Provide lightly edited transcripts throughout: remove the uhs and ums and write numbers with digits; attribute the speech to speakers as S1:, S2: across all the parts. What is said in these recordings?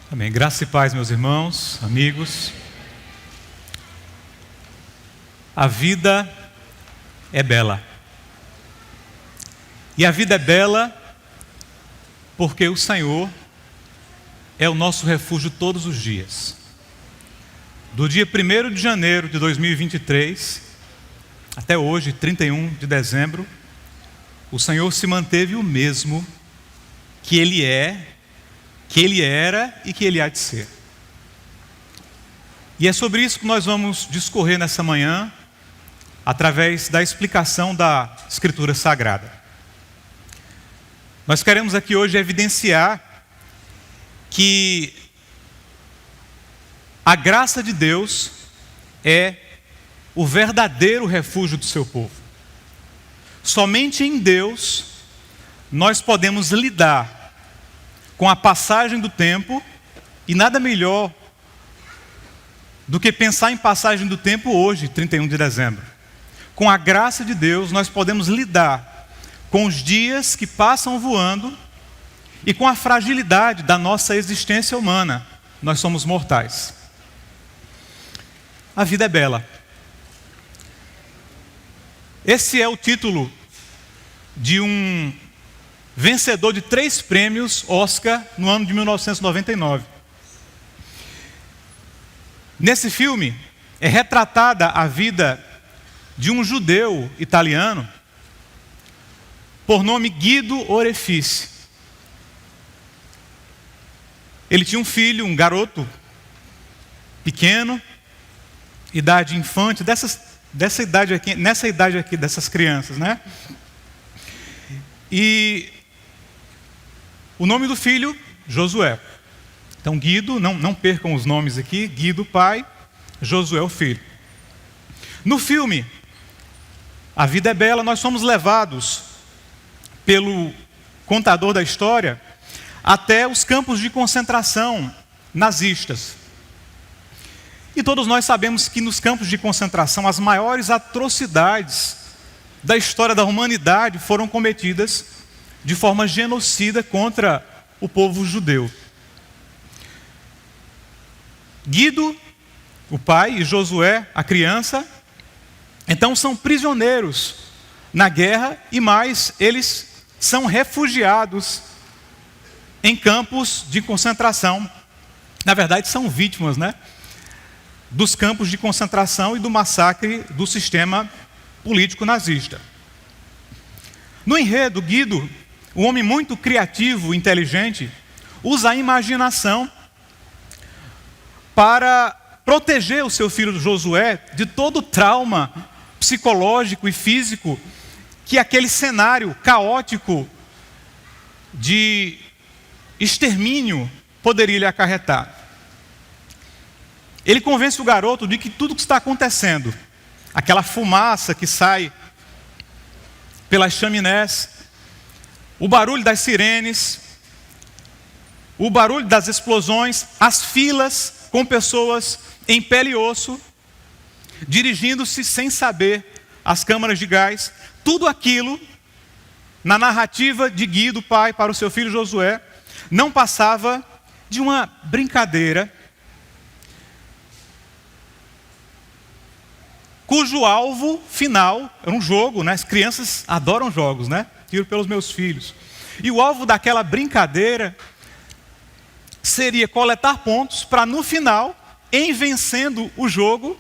S1: Amém. Graça e paz, meus irmãos, amigos. A vida é bela. E a vida é bela porque o Senhor é o nosso refúgio todos os dias. Do dia 1º de janeiro de 2023 até hoje, 31 de dezembro, o Senhor se manteve o mesmo que Ele é, que Ele era e que Ele há de ser. E é sobre isso que nós vamos discorrer nessa manhã, através da explicação da Escritura Sagrada. Nós queremos aqui hoje evidenciar que a graça de Deus é o verdadeiro refúgio do seu povo. Somente em Deus nós podemos lidar com a passagem do tempo, e nada melhor do que pensar em passagem do tempo hoje, 31 de dezembro. Com a graça de Deus, nós podemos lidar com os dias que passam voando e com a fragilidade da nossa existência humana. Nós somos mortais. A vida é bela. Esse é o título de um vencedor de 3 prêmios Oscar no ano de 1999. Nesse filme é retratada a vida de um judeu italiano por nome Guido Orefice. Ele tinha um filho, um garoto pequeno, idade infante, nessa idade aqui dessas crianças, né? E o nome do filho, Josué. Então Guido, não percam os nomes aqui, Guido pai, Josué o filho. No filme A Vida é Bela, nós somos levados pelo contador da história até os campos de concentração nazistas. E todos nós sabemos que nos campos de concentração as maiores atrocidades da história da humanidade foram cometidas de forma genocida contra o povo judeu. Guido, o pai, e Josué, a criança, então são prisioneiros na guerra, e mais, eles são refugiados em campos de concentração. Na verdade, são vítimas, né, dos campos de concentração e do massacre do sistema político nazista. No enredo, Guido, um homem muito criativo e inteligente, usa a imaginação para proteger o seu filho Josué de todo o trauma psicológico e físico que aquele cenário caótico de extermínio poderia lhe acarretar. Ele convence o garoto de que tudo que está acontecendo, aquela fumaça que sai pelas chaminés, o barulho das sirenes, o barulho das explosões, as filas com pessoas em pele e osso, dirigindo-se sem saber às câmaras de gás, tudo aquilo, na narrativa de Guido, pai, para o seu filho Josué, não passava de uma brincadeira cujo alvo final era um jogo, né? As crianças adoram jogos, né? Tiro pelos meus filhos. E o alvo daquela brincadeira seria coletar pontos para no final, em vencendo o jogo,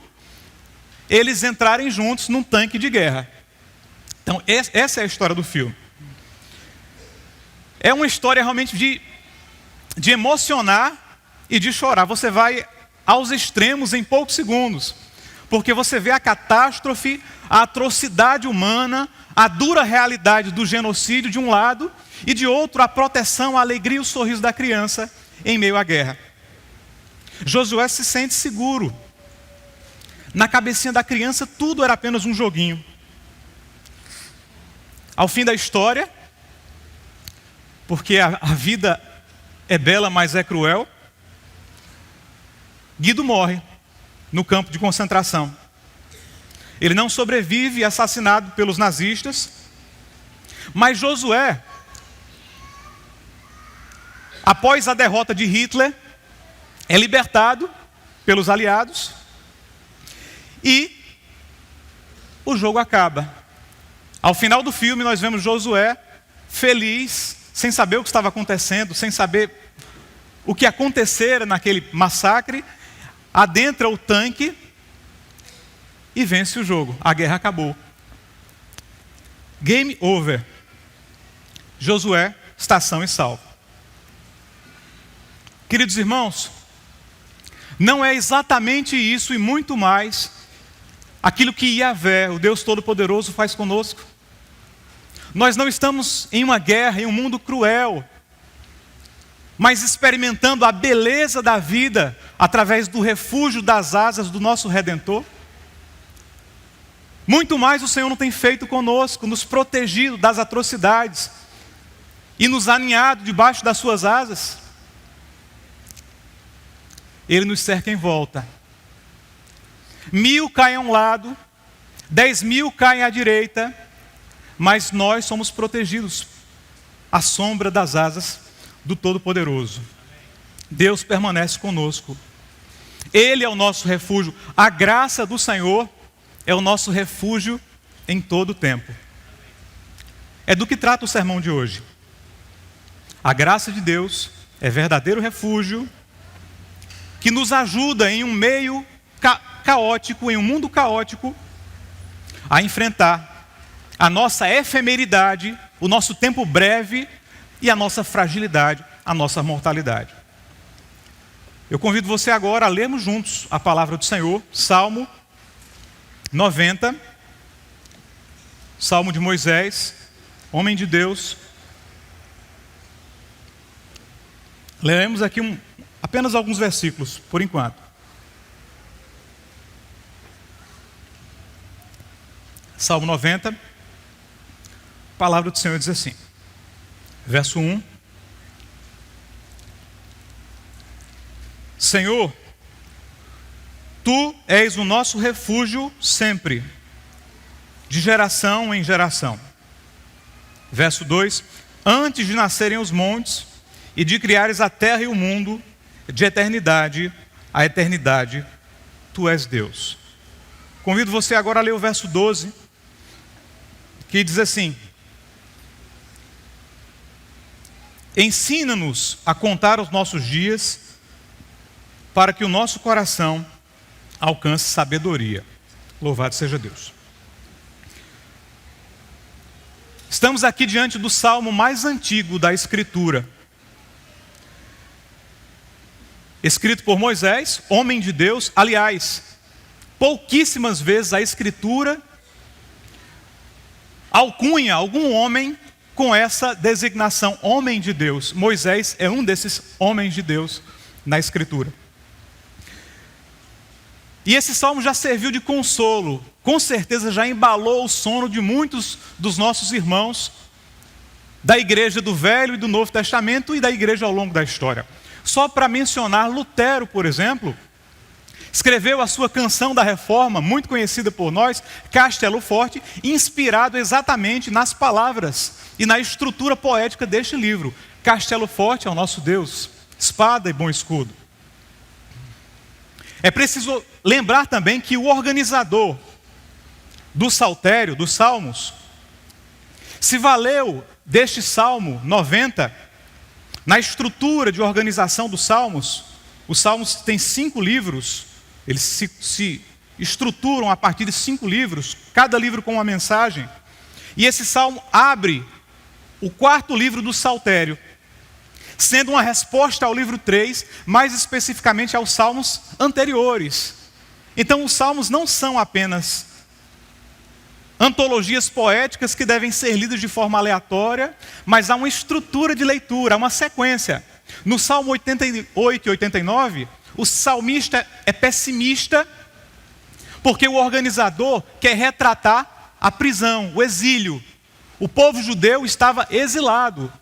S1: eles entrarem juntos num tanque de guerra. Então essa é a história do filme. É uma história realmente de emocionar e de chorar. Você vai aos extremos em poucos segundos, porque você vê a catástrofe, a atrocidade humana, a dura realidade do genocídio de um lado, e de outro a proteção, a alegria e o sorriso da criança em meio à guerra. Josué se sente seguro. Na cabecinha da criança tudo era apenas um joguinho. Ao fim da história, porque a vida é bela, mas é cruel, Guido morre no campo de concentração. Ele não sobrevive, assassinado pelos nazistas, mas Josué, após a derrota de Hitler, é libertado pelos aliados e o jogo acaba. Ao final do filme, nós vemos Josué feliz, sem saber o que estava acontecendo, sem saber o que acontecera naquele massacre, adentra o tanque e vence o jogo. A guerra acabou. Game over. Josué está são e salvo. Queridos irmãos, não é exatamente isso e muito mais aquilo que Yahvé, o Deus Todo-Poderoso, faz conosco. Nós não estamos em uma guerra, em um mundo cruel, mas experimentando a beleza da vida através do refúgio das asas do nosso Redentor. Muito mais o Senhor não tem feito conosco, nos protegido das atrocidades e nos aninhado debaixo das suas asas. Ele nos cerca em volta. 1000 caem a um lado, 10.000 caem à direita, mas nós somos protegidos à sombra das asas do Todo-Poderoso. Deus permanece conosco. Ele é o nosso refúgio. A graça do Senhor é o nosso refúgio em todo o tempo. É do que trata o sermão de hoje. A graça de Deus é verdadeiro refúgio que nos ajuda em um meio caótico, em um mundo caótico, a enfrentar a nossa efemeridade, o nosso tempo breve e a nossa fragilidade, a nossa mortalidade. Eu convido você agora a lermos juntos a palavra do Senhor, Salmo 90, Salmo de Moisés, homem de Deus. Leremos aqui apenas alguns versículos, por enquanto. Salmo 90, a palavra do Senhor diz assim, verso 1. Senhor, Tu és o nosso refúgio sempre, de geração em geração. Verso 2. Antes de nascerem os montes e de criares a terra e o mundo, de eternidade a eternidade, Tu és Deus. Convido você agora a ler o verso 12, que diz assim: ensina-nos a contar os nossos dias, para que o nosso coração alcance sabedoria. Louvado seja Deus. Estamos aqui diante do salmo mais antigo da Escritura. Escrito por Moisés, homem de Deus. Aliás, pouquíssimas vezes a Escritura alcunha algum homem com essa designação, homem de Deus. Moisés é um desses homens de Deus na Escritura. E esse salmo já serviu de consolo, com certeza já embalou o sono de muitos dos nossos irmãos da igreja do Velho e do Novo Testamento e da igreja ao longo da história. Só para mencionar, Lutero, por exemplo, escreveu a sua canção da Reforma, muito conhecida por nós, Castelo Forte, inspirado exatamente nas palavras e na estrutura poética deste livro. Castelo Forte é o nosso Deus, espada e bom escudo. É preciso lembrar também que o organizador do saltério, dos salmos, se valeu deste Salmo 90, na estrutura de organização dos salmos. Os salmos têm 5 livros, eles se estruturam a partir de 5 livros, cada livro com uma mensagem. E esse salmo abre o 4º livro do saltério, sendo uma resposta ao livro 3, mais especificamente aos salmos anteriores. Então os salmos não são apenas antologias poéticas que devem ser lidas de forma aleatória, mas há uma estrutura de leitura, há uma sequência. No Salmo 88 e 89, o salmista é pessimista, porque o organizador quer retratar a prisão, o exílio. O povo judeu estava exilado,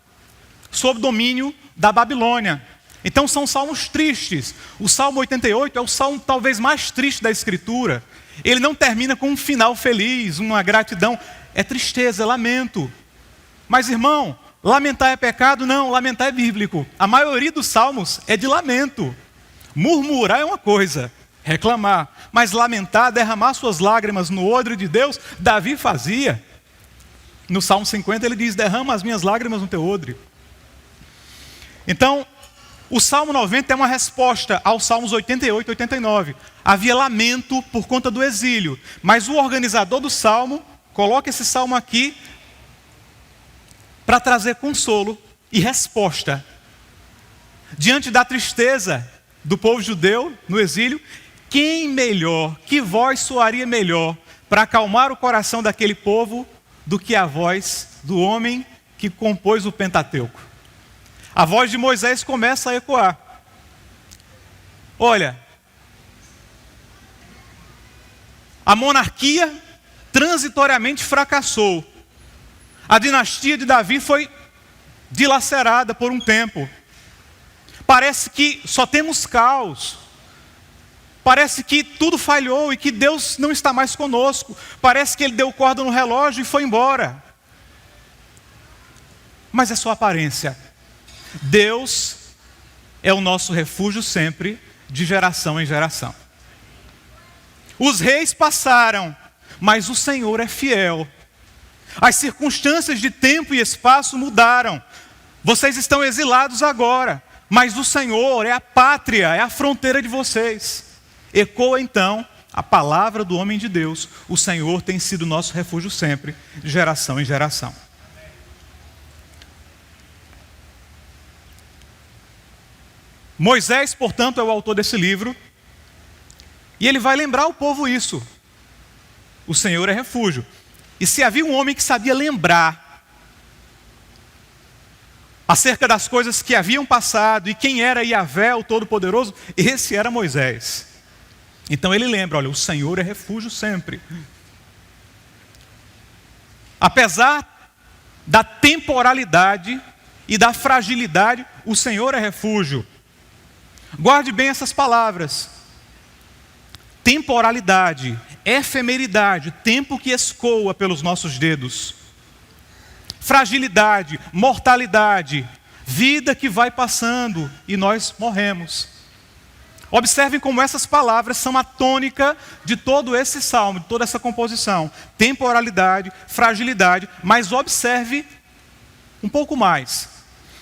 S1: sob domínio da Babilônia. Então são salmos tristes. O Salmo 88 é o salmo talvez mais triste da Escritura. Ele não termina com um final feliz, uma gratidão. É tristeza, é lamento. Mas irmão, lamentar é pecado? Não, lamentar é bíblico. A maioria dos salmos é de lamento. Murmurar é uma coisa, reclamar, mas lamentar, derramar suas lágrimas no odre de Deus, Davi fazia. No Salmo 50 ele diz: derrama as minhas lágrimas no teu odre. Então, o Salmo 90 é uma resposta aos Salmos 88 e 89. Havia lamento por conta do exílio, mas o organizador do Salmo coloca esse Salmo aqui para trazer consolo e resposta. Diante da tristeza do povo judeu no exílio, quem melhor, que voz soaria melhor para acalmar o coração daquele povo do que a voz do homem que compôs o Pentateuco? A voz de Moisés começa a ecoar. Olha, a monarquia transitoriamente fracassou. A dinastia de Davi foi dilacerada por um tempo. Parece que só temos caos. Parece que tudo falhou e que Deus não está mais conosco. Parece que Ele deu corda no relógio e foi embora. Mas é só aparência. Deus é o nosso refúgio sempre, de geração em geração. Os reis passaram, mas o Senhor é fiel. As circunstâncias de tempo e espaço mudaram. Vocês estão exilados agora, mas o Senhor é a pátria, é a fronteira de vocês. Ecoa então a palavra do homem de Deus: o Senhor tem sido nosso refúgio sempre, de geração em geração. Moisés, portanto, é o autor desse livro, e ele vai lembrar o povo isso: o Senhor é refúgio. E se havia um homem que sabia lembrar acerca das coisas que haviam passado e quem era Yahvé, o Todo-Poderoso, esse era Moisés. Então ele lembra: olha, o Senhor é refúgio sempre. Apesar da temporalidade e da fragilidade, o Senhor é refúgio. Guarde bem essas palavras: temporalidade, efemeridade, tempo que escoa pelos nossos dedos. Fragilidade, mortalidade, vida que vai passando e nós morremos. Observem como essas palavras são a tônica de todo esse salmo, de toda essa composição. Temporalidade, fragilidade, mas observe um pouco mais.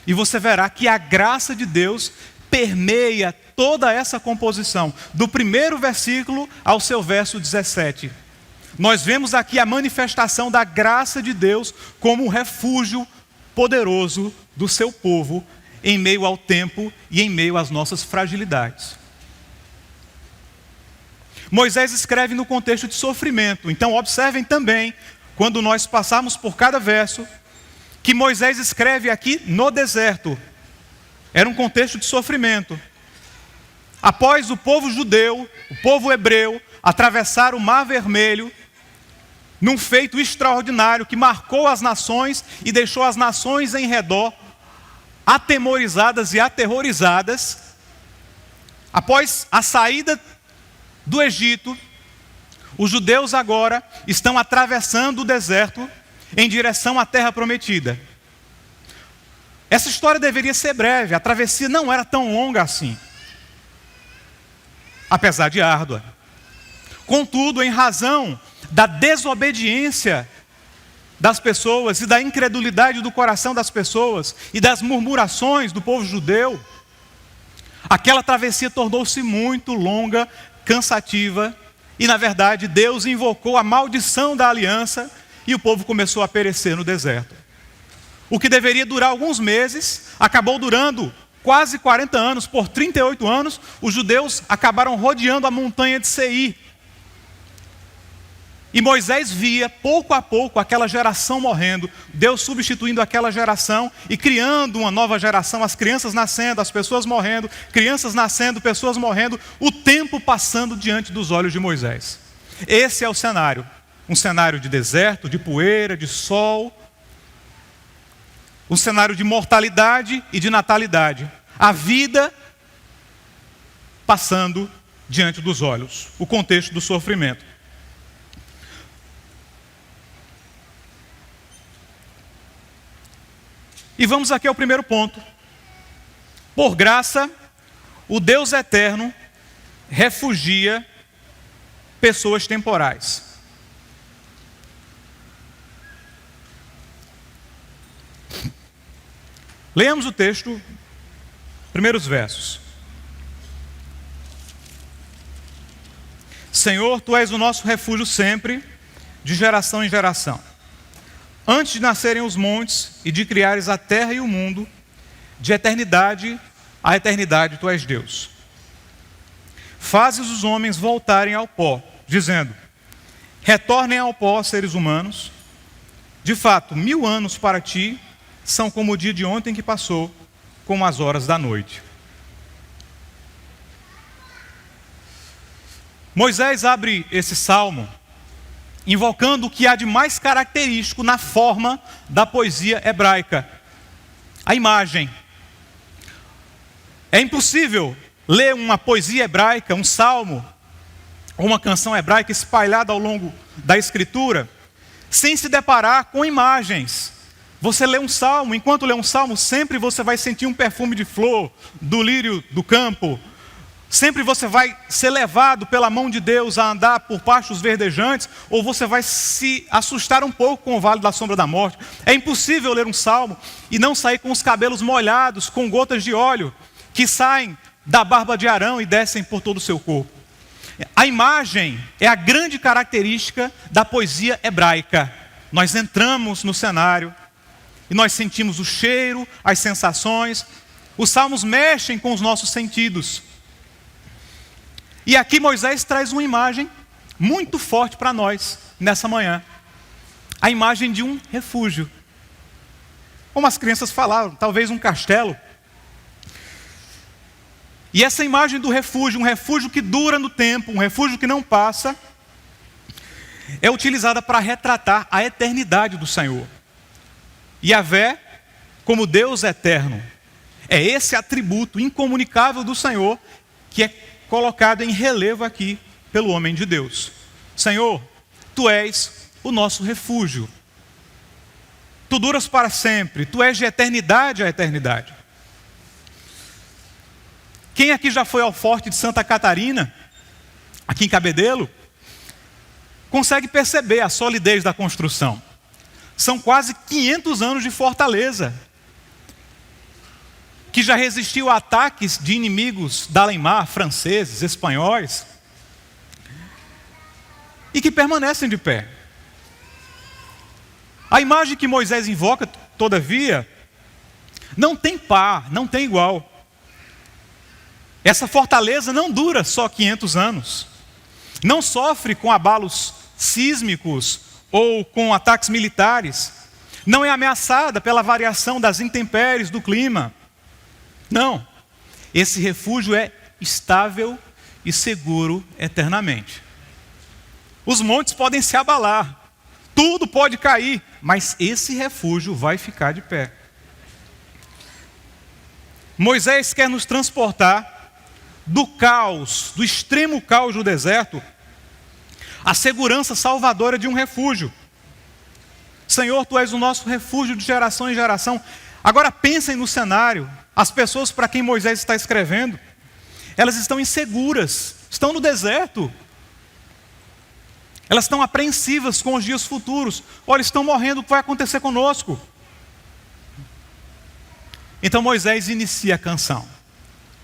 S1: E você verá que a graça de Deus permeia toda essa composição, do primeiro versículo ao seu verso 17. Nós vemos aqui a manifestação da graça de Deus como um refúgio poderoso do seu povo em meio ao tempo e em meio às nossas fragilidades. Moisés escreve no contexto de sofrimento. Então observem também, quando nós passarmos por cada verso, que Moisés escreve aqui no deserto. Era um contexto de sofrimento. Após o povo judeu, o povo hebreu, atravessar o Mar Vermelho, num feito extraordinário que marcou as nações e deixou as nações em redor atemorizadas e aterrorizadas. Após a saída do Egito, os judeus agora estão atravessando o deserto em direção à terra prometida. Essa história deveria ser breve, a travessia não era tão longa assim, apesar de árdua. Contudo, em razão da desobediência das pessoas e da incredulidade do coração das pessoas e das murmurações do povo judeu, aquela travessia tornou-se muito longa, cansativa, e na verdade Deus invocou a maldição da aliança e o povo começou a perecer no deserto. O que deveria durar alguns meses, acabou durando quase 40 anos. Por 38 anos, os judeus acabaram rodeando a montanha de Seir. E Moisés via, pouco a pouco, aquela geração morrendo, Deus substituindo aquela geração e criando uma nova geração, as crianças nascendo, as pessoas morrendo, crianças nascendo, pessoas morrendo, o tempo passando diante dos olhos de Moisés. Esse é o cenário, um cenário de deserto, de poeira, de sol, um cenário de mortalidade e de natalidade. A vida passando diante dos olhos, o contexto do sofrimento. E vamos aqui ao primeiro ponto. Por graça, o Deus eterno refugia pessoas temporais. Leamos o texto, primeiros versos. Senhor, Tu és o nosso refúgio sempre, de geração em geração. Antes de nascerem os montes e de criares a terra e o mundo, de eternidade a eternidade Tu és Deus. Fazes os homens voltarem ao pó, dizendo: retornem ao pó, seres humanos. De fato, 1000 anos para Ti são como o dia de ontem que passou, como as horas da noite. Moisés abre esse salmo invocando o que há de mais característico na forma da poesia hebraica: a imagem. É impossível ler uma poesia hebraica, um salmo, ou uma canção hebraica espalhada ao longo da Escritura, sem se deparar com imagens. Você lê um salmo, enquanto lê um salmo, sempre você vai sentir um perfume de flor, do lírio do campo. Sempre você vai ser levado pela mão de Deus a andar por pastos verdejantes, ou você vai se assustar um pouco com o vale da sombra da morte. É impossível ler um salmo e não sair com os cabelos molhados, com gotas de óleo, que saem da barba de Arão e descem por todo o seu corpo. A imagem é a grande característica da poesia hebraica. Nós entramos no cenário e nós sentimos o cheiro, as sensações. Os salmos mexem com os nossos sentidos. E aqui Moisés traz uma imagem muito forte para nós, nessa manhã. A imagem de um refúgio. Como as crianças falaram, talvez um castelo. E essa imagem do refúgio, um refúgio que dura no tempo, um refúgio que não passa, é utilizada para retratar a eternidade do Senhor. Yahvé, como Deus eterno, é esse atributo incomunicável do Senhor que é colocado em relevo aqui pelo homem de Deus. Senhor, Tu és o nosso refúgio. Tu duras para sempre, Tu és de eternidade a eternidade. Quem aqui já foi ao Forte de Santa Catarina, aqui em Cabedelo, consegue perceber a solidez da construção. São quase 500 anos de fortaleza, que já resistiu a ataques de inimigos da além-mar, franceses, espanhóis, e que permanecem de pé. A imagem que Moisés invoca, todavia, não tem par, não tem igual. Essa fortaleza não dura só 500 anos. Não sofre com abalos sísmicos ou com ataques militares. Não é ameaçada pela variação das intempéries do clima. Não. Esse refúgio é estável e seguro eternamente. Os montes podem se abalar. Tudo pode cair. Mas esse refúgio vai ficar de pé. Moisés quer nos transportar do caos, do extremo caos do deserto, a segurança salvadora de um refúgio. Senhor, Tu és o nosso refúgio de geração em geração. Agora pensem no cenário. As pessoas para quem Moisés está escrevendo, elas estão inseguras, estão no deserto. Elas estão apreensivas com os dias futuros. Olha, estão morrendo, o que vai acontecer conosco? Então Moisés inicia a canção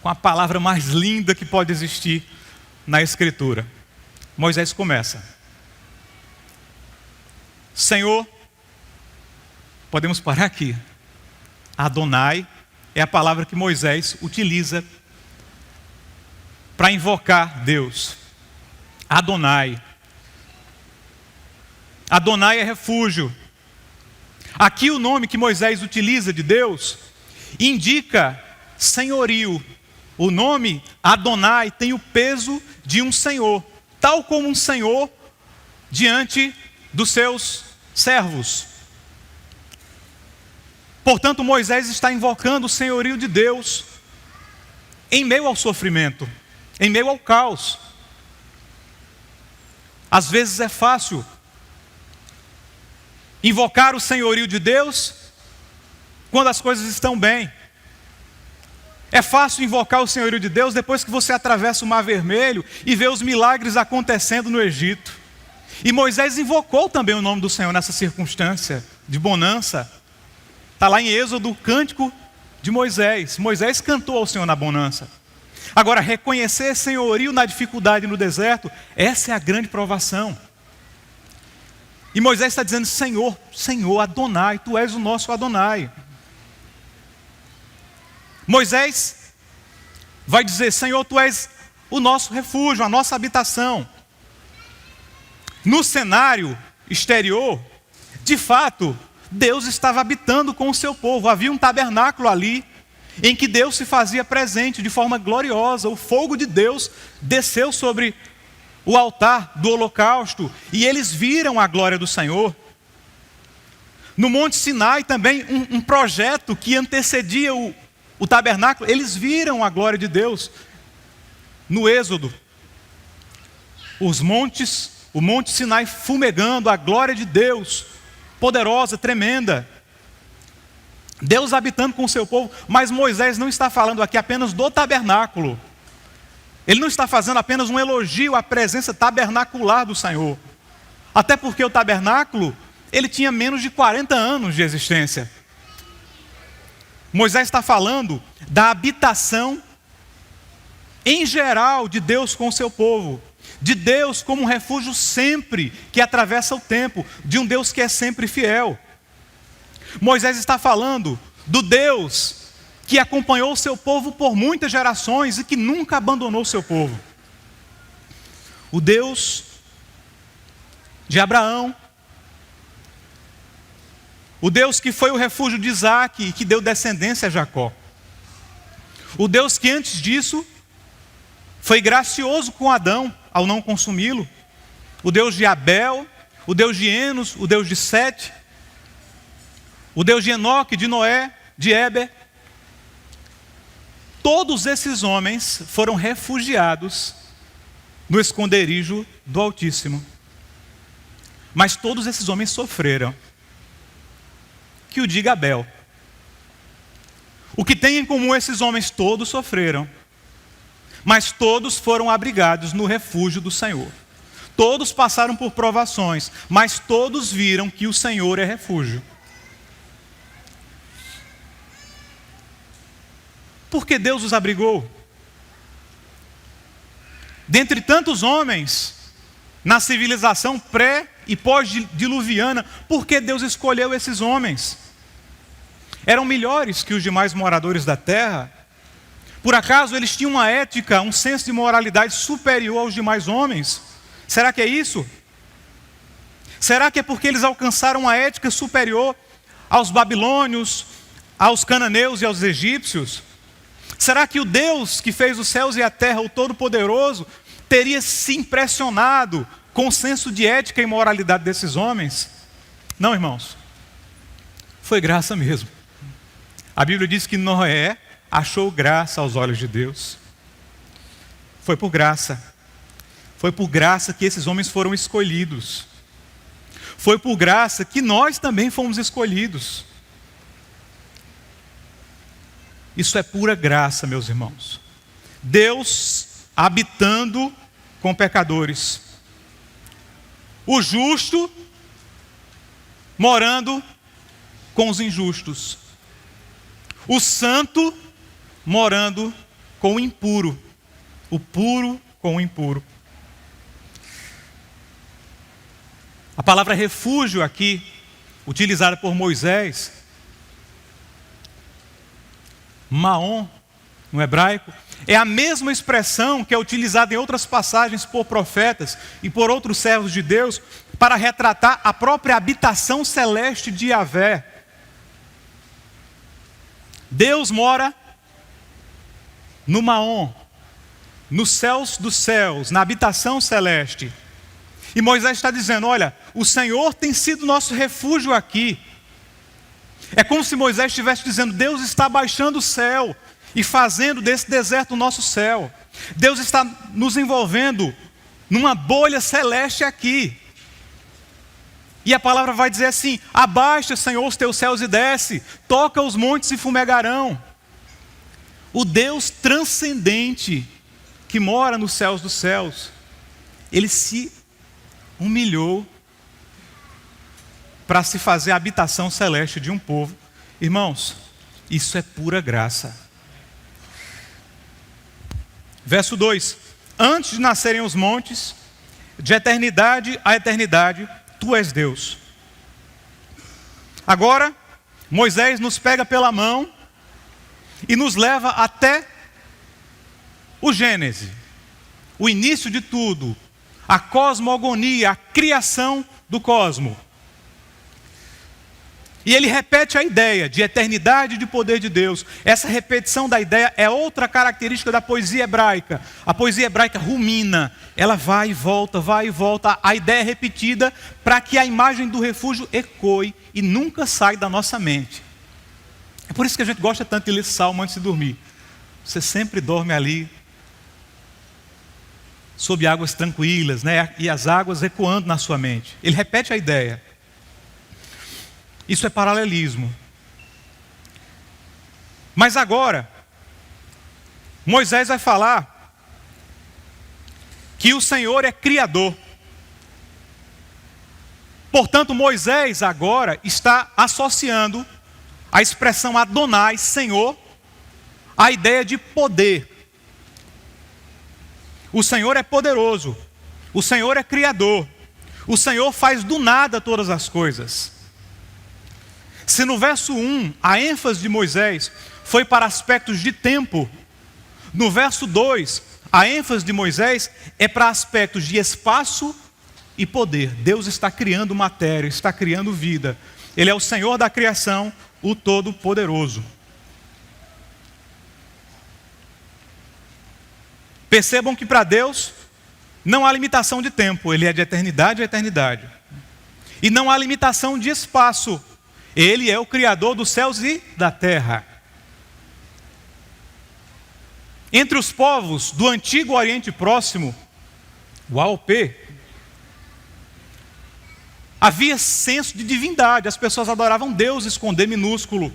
S1: com a palavra mais linda que pode existir na Escritura. Moisés começa: Senhor, podemos parar aqui. Adonai é a palavra que Moisés utiliza para invocar Deus. Adonai. Adonai é refúgio. Aqui o nome que Moisés utiliza de Deus indica senhorio. O nome Adonai tem o peso de um senhor, tal como um senhor diante dos seus servos. Portanto, Moisés está invocando o senhorio de Deus em meio ao sofrimento, em meio ao caos. Às vezes é fácil invocar o senhorio de Deus quando as coisas estão bem. É fácil invocar o senhorio de Deus depois que você atravessa o Mar Vermelho e vê os milagres acontecendo no Egito. E Moisés invocou também o nome do Senhor nessa circunstância de bonança. Está lá em Êxodo, o cântico de Moisés. Moisés cantou ao Senhor na bonança. Agora, reconhecer senhorio na dificuldade no deserto, essa é a grande provação. E Moisés está dizendo: Senhor, Senhor, Adonai, Tu és o nosso Adonai. Moisés vai dizer: Senhor, Tu és o nosso refúgio, a nossa habitação. No cenário exterior, de fato, Deus estava habitando com o seu povo. Havia um tabernáculo ali, em que Deus se fazia presente de forma gloriosa. O fogo de Deus desceu sobre o altar do holocausto, e eles viram a glória do Senhor. No Monte Sinai também, um projeto que antecedia o tabernáculo, eles viram a glória de Deus. No Êxodo, o Monte Sinai fumegando, a glória de Deus, poderosa, tremenda. Deus habitando com o seu povo, mas Moisés não está falando aqui apenas do tabernáculo. Ele não está fazendo apenas um elogio à presença tabernacular do Senhor. Até porque o tabernáculo, ele tinha menos de 40 anos de existência. Moisés está falando da habitação em geral de Deus com o seu povo. De Deus como um refúgio sempre que atravessa o tempo. De um Deus que é sempre fiel. Moisés está falando do Deus que acompanhou o seu povo por muitas gerações e que nunca abandonou o seu povo. O Deus de Abraão. O Deus que foi o refúgio de Isaac e que deu descendência a Jacó. O Deus que antes disso foi gracioso com Adão ao não consumi-lo. O Deus de Abel, o Deus de Enos, o Deus de Sete, o Deus de Enoque, de Noé, de Éber. Todos esses homens foram refugiados no esconderijo do Altíssimo. Mas todos esses homens sofreram. Que o diga Abel. O que tem em comum esses homens? Todos sofreram. Mas todos foram abrigados no refúgio do Senhor. Todos passaram por provações, mas todos viram que o Senhor é refúgio. Por que Deus os abrigou? Dentre tantos homens, na civilização pré e pós-diluviana, por que Deus escolheu esses homens? Eram melhores que os demais moradores da terra? Por acaso eles tinham uma ética, um senso de moralidade superior aos demais homens? Será que é isso? Será que é porque eles alcançaram uma ética superior aos babilônios, aos cananeus e aos egípcios? Será que o Deus que fez os céus e a terra, o Todo-Poderoso, teria se impressionado com o senso de ética e moralidade desses homens? Não, irmãos. Foi graça mesmo. A Bíblia diz que Noé achou graça aos olhos de Deus. Foi por graça. Foi por graça que esses homens foram escolhidos. Foi por graça que nós também fomos escolhidos. Isso é pura graça, meus irmãos. Deus habitando com pecadores. O justo morando com os injustos. O santo morando com o impuro. O puro com o impuro. A palavra refúgio aqui, utilizada por Moisés, Maom, no hebraico, é a mesma expressão que é utilizada em outras passagens por profetas e por outros servos de Deus para retratar a própria habitação celeste de Yahvé. Deus mora no Maom, nos céus dos céus, na habitação celeste. E Moisés está dizendo, olha, o Senhor tem sido nosso refúgio aqui. É como se Moisés estivesse dizendo, Deus está baixando o céu e fazendo desse deserto o nosso céu. Deus está nos envolvendo numa bolha celeste aqui. E a palavra vai dizer assim, abaixa, Senhor, os teus céus e desce, toca os montes e fumegarão. o Deus transcendente que mora nos céus dos céus, ele se humilhou para se fazer a habitação celeste de um povo. Irmãos, isso é pura graça. Verso 2: antes de nascerem os montes, de eternidade a eternidade, tu és Deus. Agora, Moisés nos pega pela mão e nos leva até o Gênesis, o início de tudo, a cosmogonia, a criação do cosmos. E ele repete a ideia de eternidade e de poder de Deus. Essa repetição da ideia é outra característica da poesia hebraica. A poesia hebraica rumina, ela vai e volta, a ideia é repetida para que a imagem do refúgio ecoe e nunca sai da nossa mente. É por isso que a gente gosta tanto de ler Salmo antes de dormir. Você sempre dorme ali, sob águas tranquilas, né? E as águas ecoando na sua mente. Ele repete a ideia. Isso é paralelismo. Mas agora, Moisés vai falar que o Senhor é criador. Portanto, Moisés agora está associando a expressão Adonai, Senhor, à ideia de poder. O Senhor é poderoso, o Senhor é criador, o Senhor faz do nada todas as coisas. Se no verso 1 a ênfase de Moisés foi para aspectos de tempo, no verso 2 a ênfase de Moisés é para aspectos de espaço e poder. Deus está criando matéria, está criando vida. Ele é o Senhor da criação, o Todo-Poderoso. Percebam que para Deus não há limitação de tempo, Ele é de eternidade a eternidade. E não há limitação de espaço, Ele é o Criador dos céus e da terra. Entre os povos do antigo Oriente Próximo, o AOP, havia senso de divindade, as pessoas adoravam deuses com D minúsculo.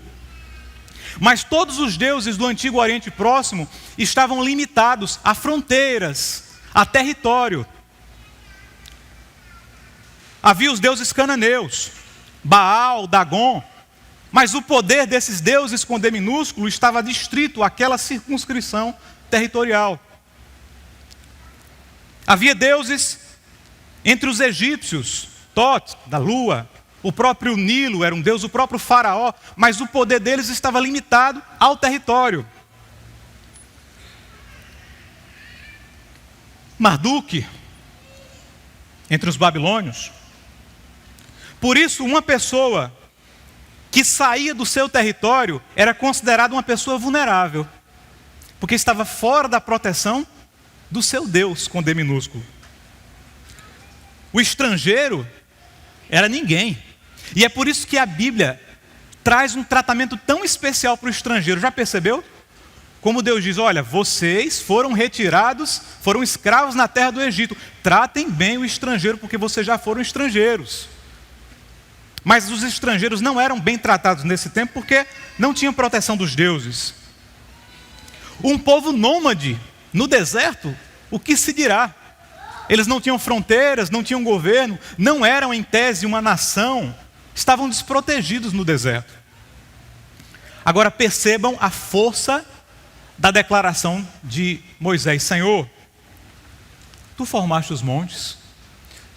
S1: Mas todos os deuses do antigo Oriente Próximo estavam limitados a fronteiras, a território. Havia os deuses cananeus, Baal, Dagon, mas o poder desses deuses com D minúsculo estava distrito àquela circunscrição territorial. Havia deuses entre os egípcios, Tot, da lua, o próprio Nilo era um deus, o próprio faraó, mas o poder deles estava limitado ao território. Marduk, entre os babilônios. Por isso, uma pessoa que saía do seu território era considerada uma pessoa vulnerável, porque estava fora da proteção do seu Deus, com D minúsculo. O estrangeiro era ninguém. E é por isso que a Bíblia traz um tratamento tão especial para o estrangeiro. Já percebeu? Como Deus diz, olha, vocês foram retirados, foram escravos na terra do Egito. Tratem bem o estrangeiro, porque vocês já foram estrangeiros. Mas os estrangeiros não eram bem tratados nesse tempo, porque não tinham proteção dos deuses. Um povo nômade no deserto, o que se dirá? Eles não tinham fronteiras, não tinham governo, não eram em tese uma nação, estavam desprotegidos no deserto. Agora percebam a força da declaração de Moisés: Senhor, tu formaste os montes,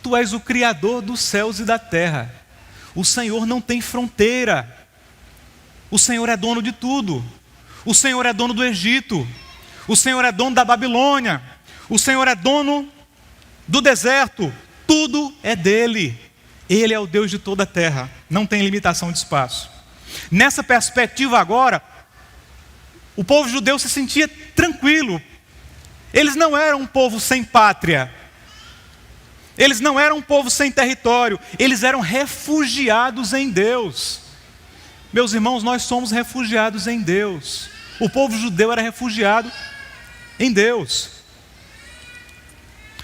S1: tu és o Criador dos céus e da terra. O Senhor não tem fronteira, o Senhor é dono de tudo. O Senhor é dono do Egito, o Senhor é dono da Babilônia, o Senhor é dono do deserto, tudo é dele. Ele é o Deus de toda a terra, não tem limitação de espaço. Nessa perspectiva agora, o povo judeu se sentia tranquilo. Eles não eram um povo sem pátria, eles não eram um povo sem território, eles eram refugiados em Deus. Meus irmãos, nós somos refugiados em Deus. O povo judeu era refugiado em Deus.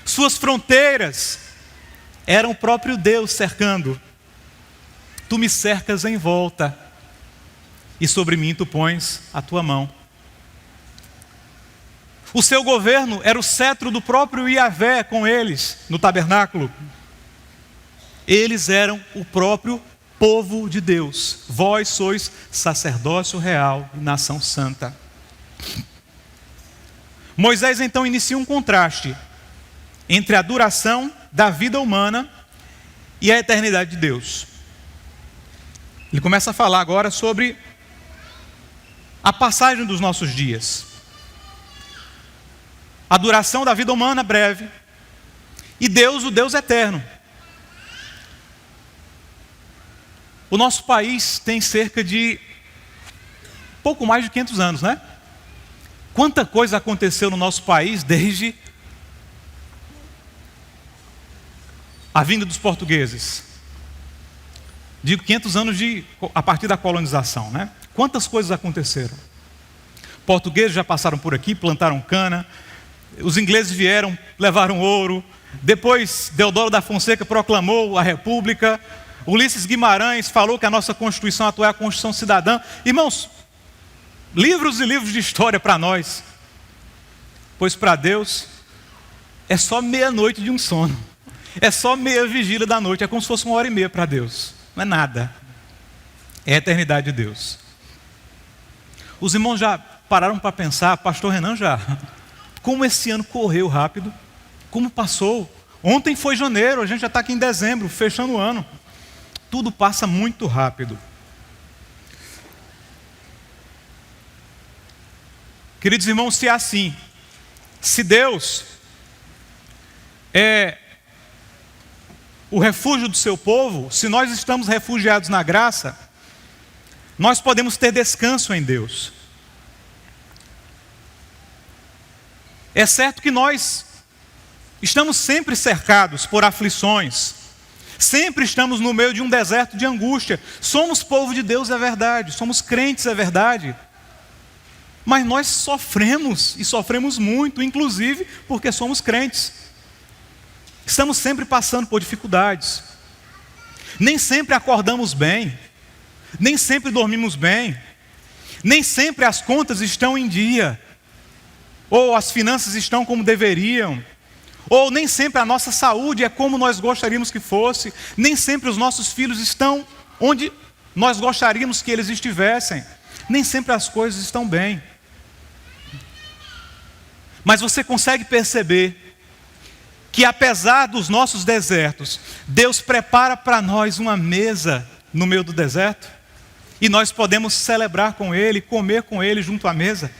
S1: Suas fronteiras eram o próprio Deus cercando. Tu me cercas em volta, e sobre mim tu pões a tua mão. O seu governo era o cetro do próprio Yahvé com eles no tabernáculo. Eles eram o próprio povo de Deus. Vós sois sacerdócio real e nação santa. Moisés então inicia um contraste entre a duração da vida humana e a eternidade de Deus. Ele começa a falar agora sobre a passagem dos nossos dias. A duração da vida humana breve e Deus, o Deus eterno. O nosso país tem cerca de pouco mais de 500 anos, né? Quanta coisa aconteceu no nosso país desde a vinda dos portugueses. Digo 500 anos a partir da colonização, né? Quantas coisas aconteceram? Portugueses já passaram por aqui, plantaram cana. Os ingleses vieram, levaram ouro. Depois, Deodoro da Fonseca proclamou a República. Ulisses Guimarães falou que a nossa Constituição atual é a Constituição Cidadã. Irmãos, livros e livros de história para nós. Pois para Deus é só meia-noite de um sono. É só meia vigília da noite. É como se fosse 1h30 para Deus. Não é nada. É a eternidade de Deus. Os irmãos já pararam para pensar, pastor Renan já, como esse ano correu rápido, como passou. Ontem foi janeiro, a gente já está aqui em dezembro, fechando o ano. Tudo passa muito rápido. Queridos irmãos, se é assim, se Deus é o refúgio do seu povo, se nós estamos refugiados na graça, nós podemos ter descanso em Deus. É certo que nós estamos sempre cercados por aflições, sempre estamos no meio de um deserto de angústia. Somos povo de Deus, é verdade, somos crentes, é verdade, mas nós sofremos, e sofremos muito, inclusive porque somos crentes. Estamos sempre passando por dificuldades, nem sempre acordamos bem, nem sempre dormimos bem, nem sempre as contas estão em dia, ou as finanças estão como deveriam, ou nem sempre a nossa saúde é como nós gostaríamos que fosse, nem sempre os nossos filhos estão onde nós gostaríamos que eles estivessem, nem sempre as coisas estão bem. Mas você consegue perceber que apesar dos nossos desertos, Deus prepara para nós uma mesa no meio do deserto, e nós podemos celebrar com Ele, comer com Ele junto à mesa.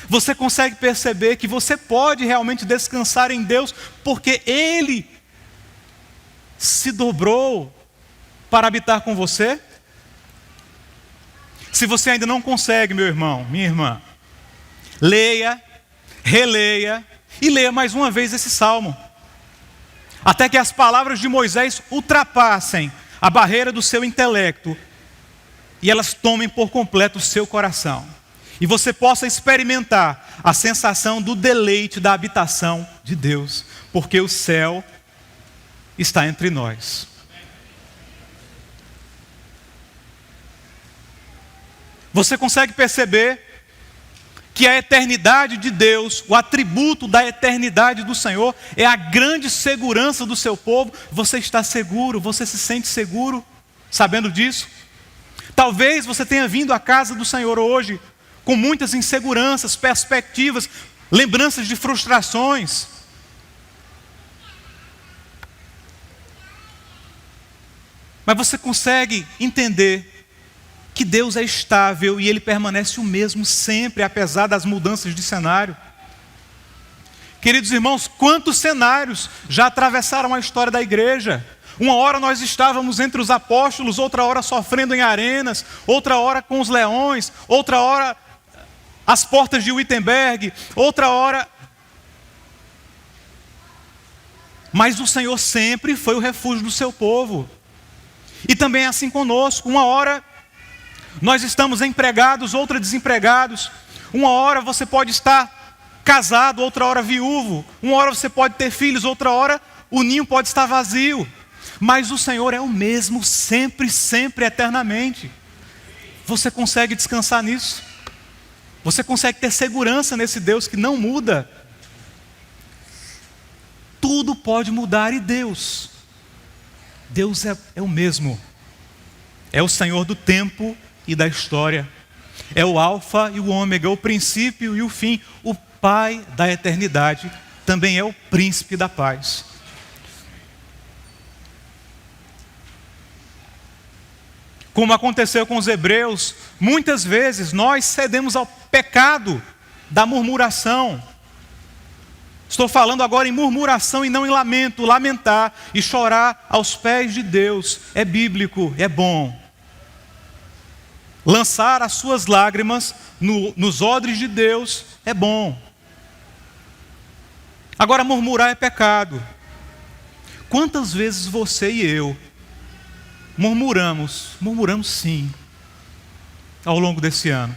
S1: Você consegue perceber que você pode realmente descansar em Deus, porque Ele se dobrou para habitar com você? Se você ainda não consegue, meu irmão, minha irmã, leia, releia e leia mais uma vez esse salmo, até que as palavras de Moisés ultrapassem a barreira do seu intelecto e elas tomem por completo o seu coração, e você possa experimentar a sensação do deleite da habitação de Deus, porque o céu está entre nós. Você consegue perceber que a eternidade de Deus, o atributo da eternidade do Senhor, é a grande segurança do seu povo? Você está seguro, você se sente seguro sabendo disso? Talvez você tenha vindo à casa do Senhor hoje com muitas inseguranças, perspectivas, lembranças de frustrações. Mas você consegue entender que Deus é estável e Ele permanece o mesmo sempre, apesar das mudanças de cenário. Queridos irmãos, quantos cenários já atravessaram a história da igreja? Uma hora nós estávamos entre os apóstolos, outra hora sofrendo em arenas, outra hora com os leões, outra hora às portas de Wittenberg, outra hora... Mas o Senhor sempre foi o refúgio do seu povo. E também é assim conosco. Uma hora nós estamos empregados, outra desempregados. Uma hora você pode estar casado, outra hora viúvo. Uma hora você pode ter filhos, outra hora o ninho pode estar vazio. Mas o Senhor é o mesmo sempre, sempre, eternamente. Você consegue descansar nisso? Você consegue ter segurança nesse Deus que não muda. Tudo pode mudar e Deus é o mesmo. É o Senhor do tempo e da história. É o Alfa e o Ômega, o princípio e o fim. O Pai da eternidade também é o príncipe da paz. Como aconteceu com os hebreus, muitas vezes nós cedemos ao pecado da murmuração. Estou falando agora em murmuração e não em lamento. Lamentar e chorar aos pés de Deus é bíblico, é bom. Lançar as suas lágrimas nos odres de Deus é bom. Agora, murmurar é pecado. Quantas vezes você e eu murmuramos sim, ao longo desse ano?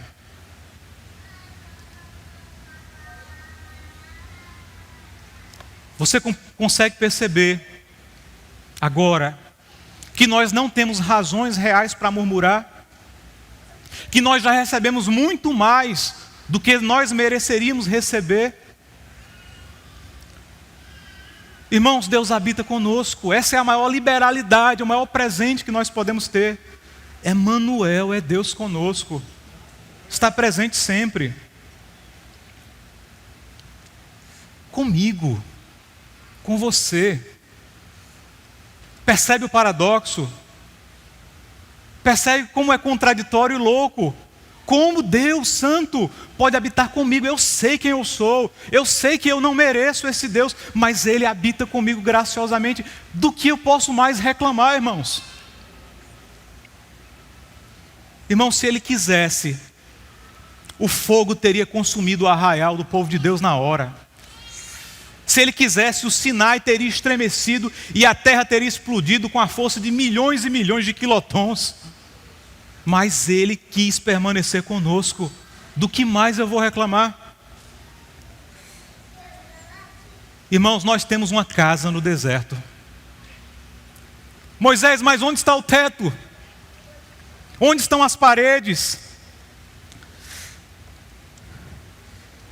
S1: Você consegue perceber agora que nós não temos razões reais para murmurar? Que nós já recebemos muito mais do que nós mereceríamos receber? Irmãos, Deus habita conosco. Essa é a maior liberalidade, o maior presente que nós podemos ter. Emmanuel, é Deus conosco. Está presente sempre. Comigo. Com você. Percebe o paradoxo? Percebe como é contraditório e louco? Como Deus Santo pode habitar comigo? Eu sei quem eu sou, eu sei que eu não mereço esse Deus, mas Ele habita comigo graciosamente. Do que eu posso mais reclamar, irmãos? Irmãos, se Ele quisesse, o fogo teria consumido o arraial do povo de Deus na hora. Se Ele quisesse, o Sinai teria estremecido e a terra teria explodido com a força de milhões e milhões de quilotons. Mas Ele quis permanecer conosco. Do que mais eu vou reclamar? Irmãos, nós temos uma casa no deserto. Moisés, mas onde está o teto? Onde estão as paredes?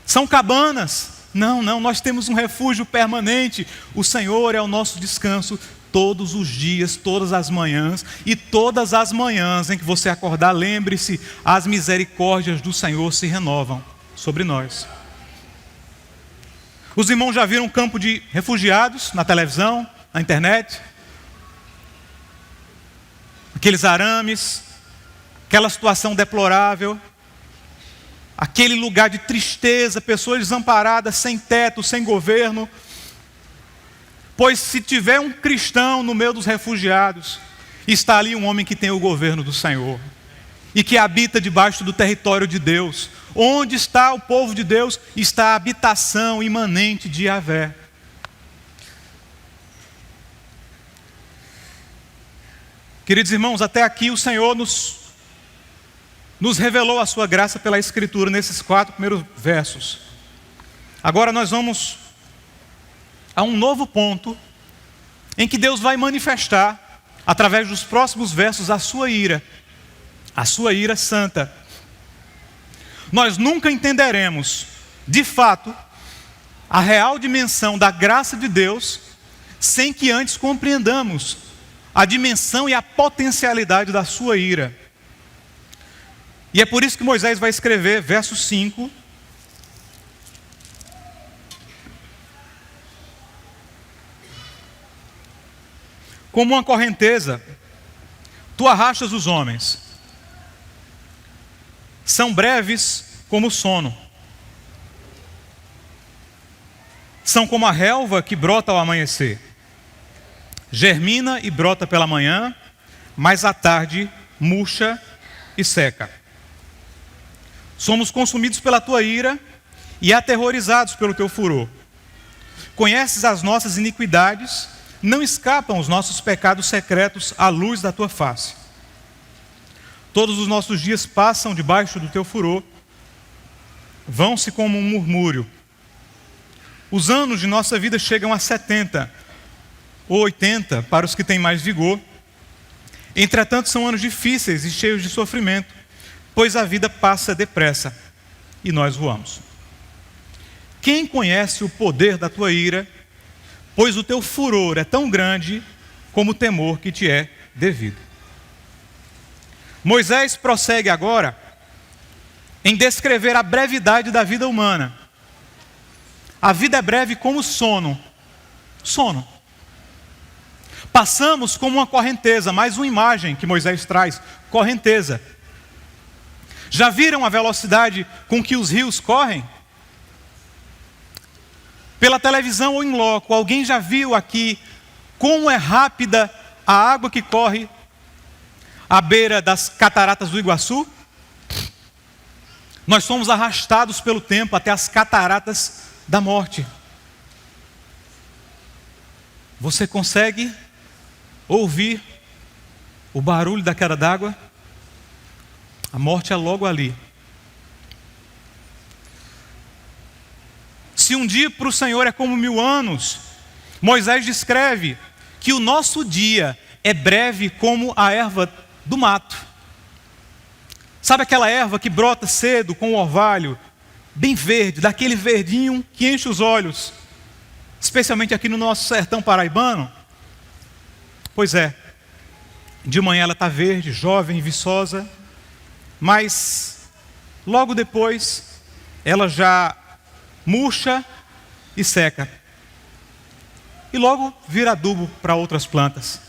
S1: São cabanas? Não, nós temos um refúgio permanente. O Senhor é o nosso descanso todos os dias, todas as manhãs. E todas as manhãs em que você acordar, lembre-se, as misericórdias do Senhor se renovam sobre nós. Os irmãos já viram um campo de refugiados na televisão, na internet? Aqueles arames, aquela situação deplorável, aquele lugar de tristeza, pessoas desamparadas, sem teto, sem governo. Pois se tiver um cristão no meio dos refugiados, está ali um homem que tem o governo do Senhor e que habita debaixo do território de Deus. Onde está o povo de Deus? Está a habitação imanente de Yahvé. Queridos irmãos, até aqui o Senhor nos revelou a sua graça pela Escritura nesses 4 primeiros versos. Agora nós vamos a um novo ponto em que Deus vai manifestar, através dos próximos versos, a sua ira santa. Nós nunca entenderemos, de fato, a real dimensão da graça de Deus, sem que antes compreendamos a dimensão e a potencialidade da sua ira. E é por isso que Moisés vai escrever, verso 5, como uma correnteza, tu arrastas os homens. São breves como o sono. São como a relva que brota ao amanhecer. Germina e brota pela manhã, mas à tarde murcha e seca. Somos consumidos pela tua ira e aterrorizados pelo teu furor. Conheces as nossas iniquidades, não escapam os nossos pecados secretos à luz da tua face. Todos os nossos dias passam debaixo do teu furor, vão-se como um murmúrio. Os anos de nossa vida chegam a 70 ou 80 para os que têm mais vigor. Entretanto, são anos difíceis e cheios de sofrimento, pois a vida passa depressa e nós voamos. Quem conhece o poder da tua ira, pois o teu furor é tão grande como o temor que te é devido. Moisés prossegue agora em descrever a brevidade da vida humana. A vida é breve como sono. Sono. Passamos como uma correnteza, mais uma imagem que Moisés traz, correnteza. Já viram a velocidade com que os rios correm? Pela televisão ou em loco, alguém já viu aqui como é rápida a água que corre à beira das cataratas do Iguaçu? Nós somos arrastados pelo tempo até as cataratas da morte. Você consegue ouvir o barulho da queda d'água? A morte é logo ali. Se um dia para o Senhor é como 1000 anos, Moisés descreve que o nosso dia é breve como a erva do mato. Sabe aquela erva que brota cedo com o orvalho, bem verde, daquele verdinho que enche os olhos, especialmente aqui no nosso sertão paraibano? Pois é, de manhã ela está verde, jovem, viçosa, mas logo depois ela já murcha e seca. E logo vira adubo para outras plantas.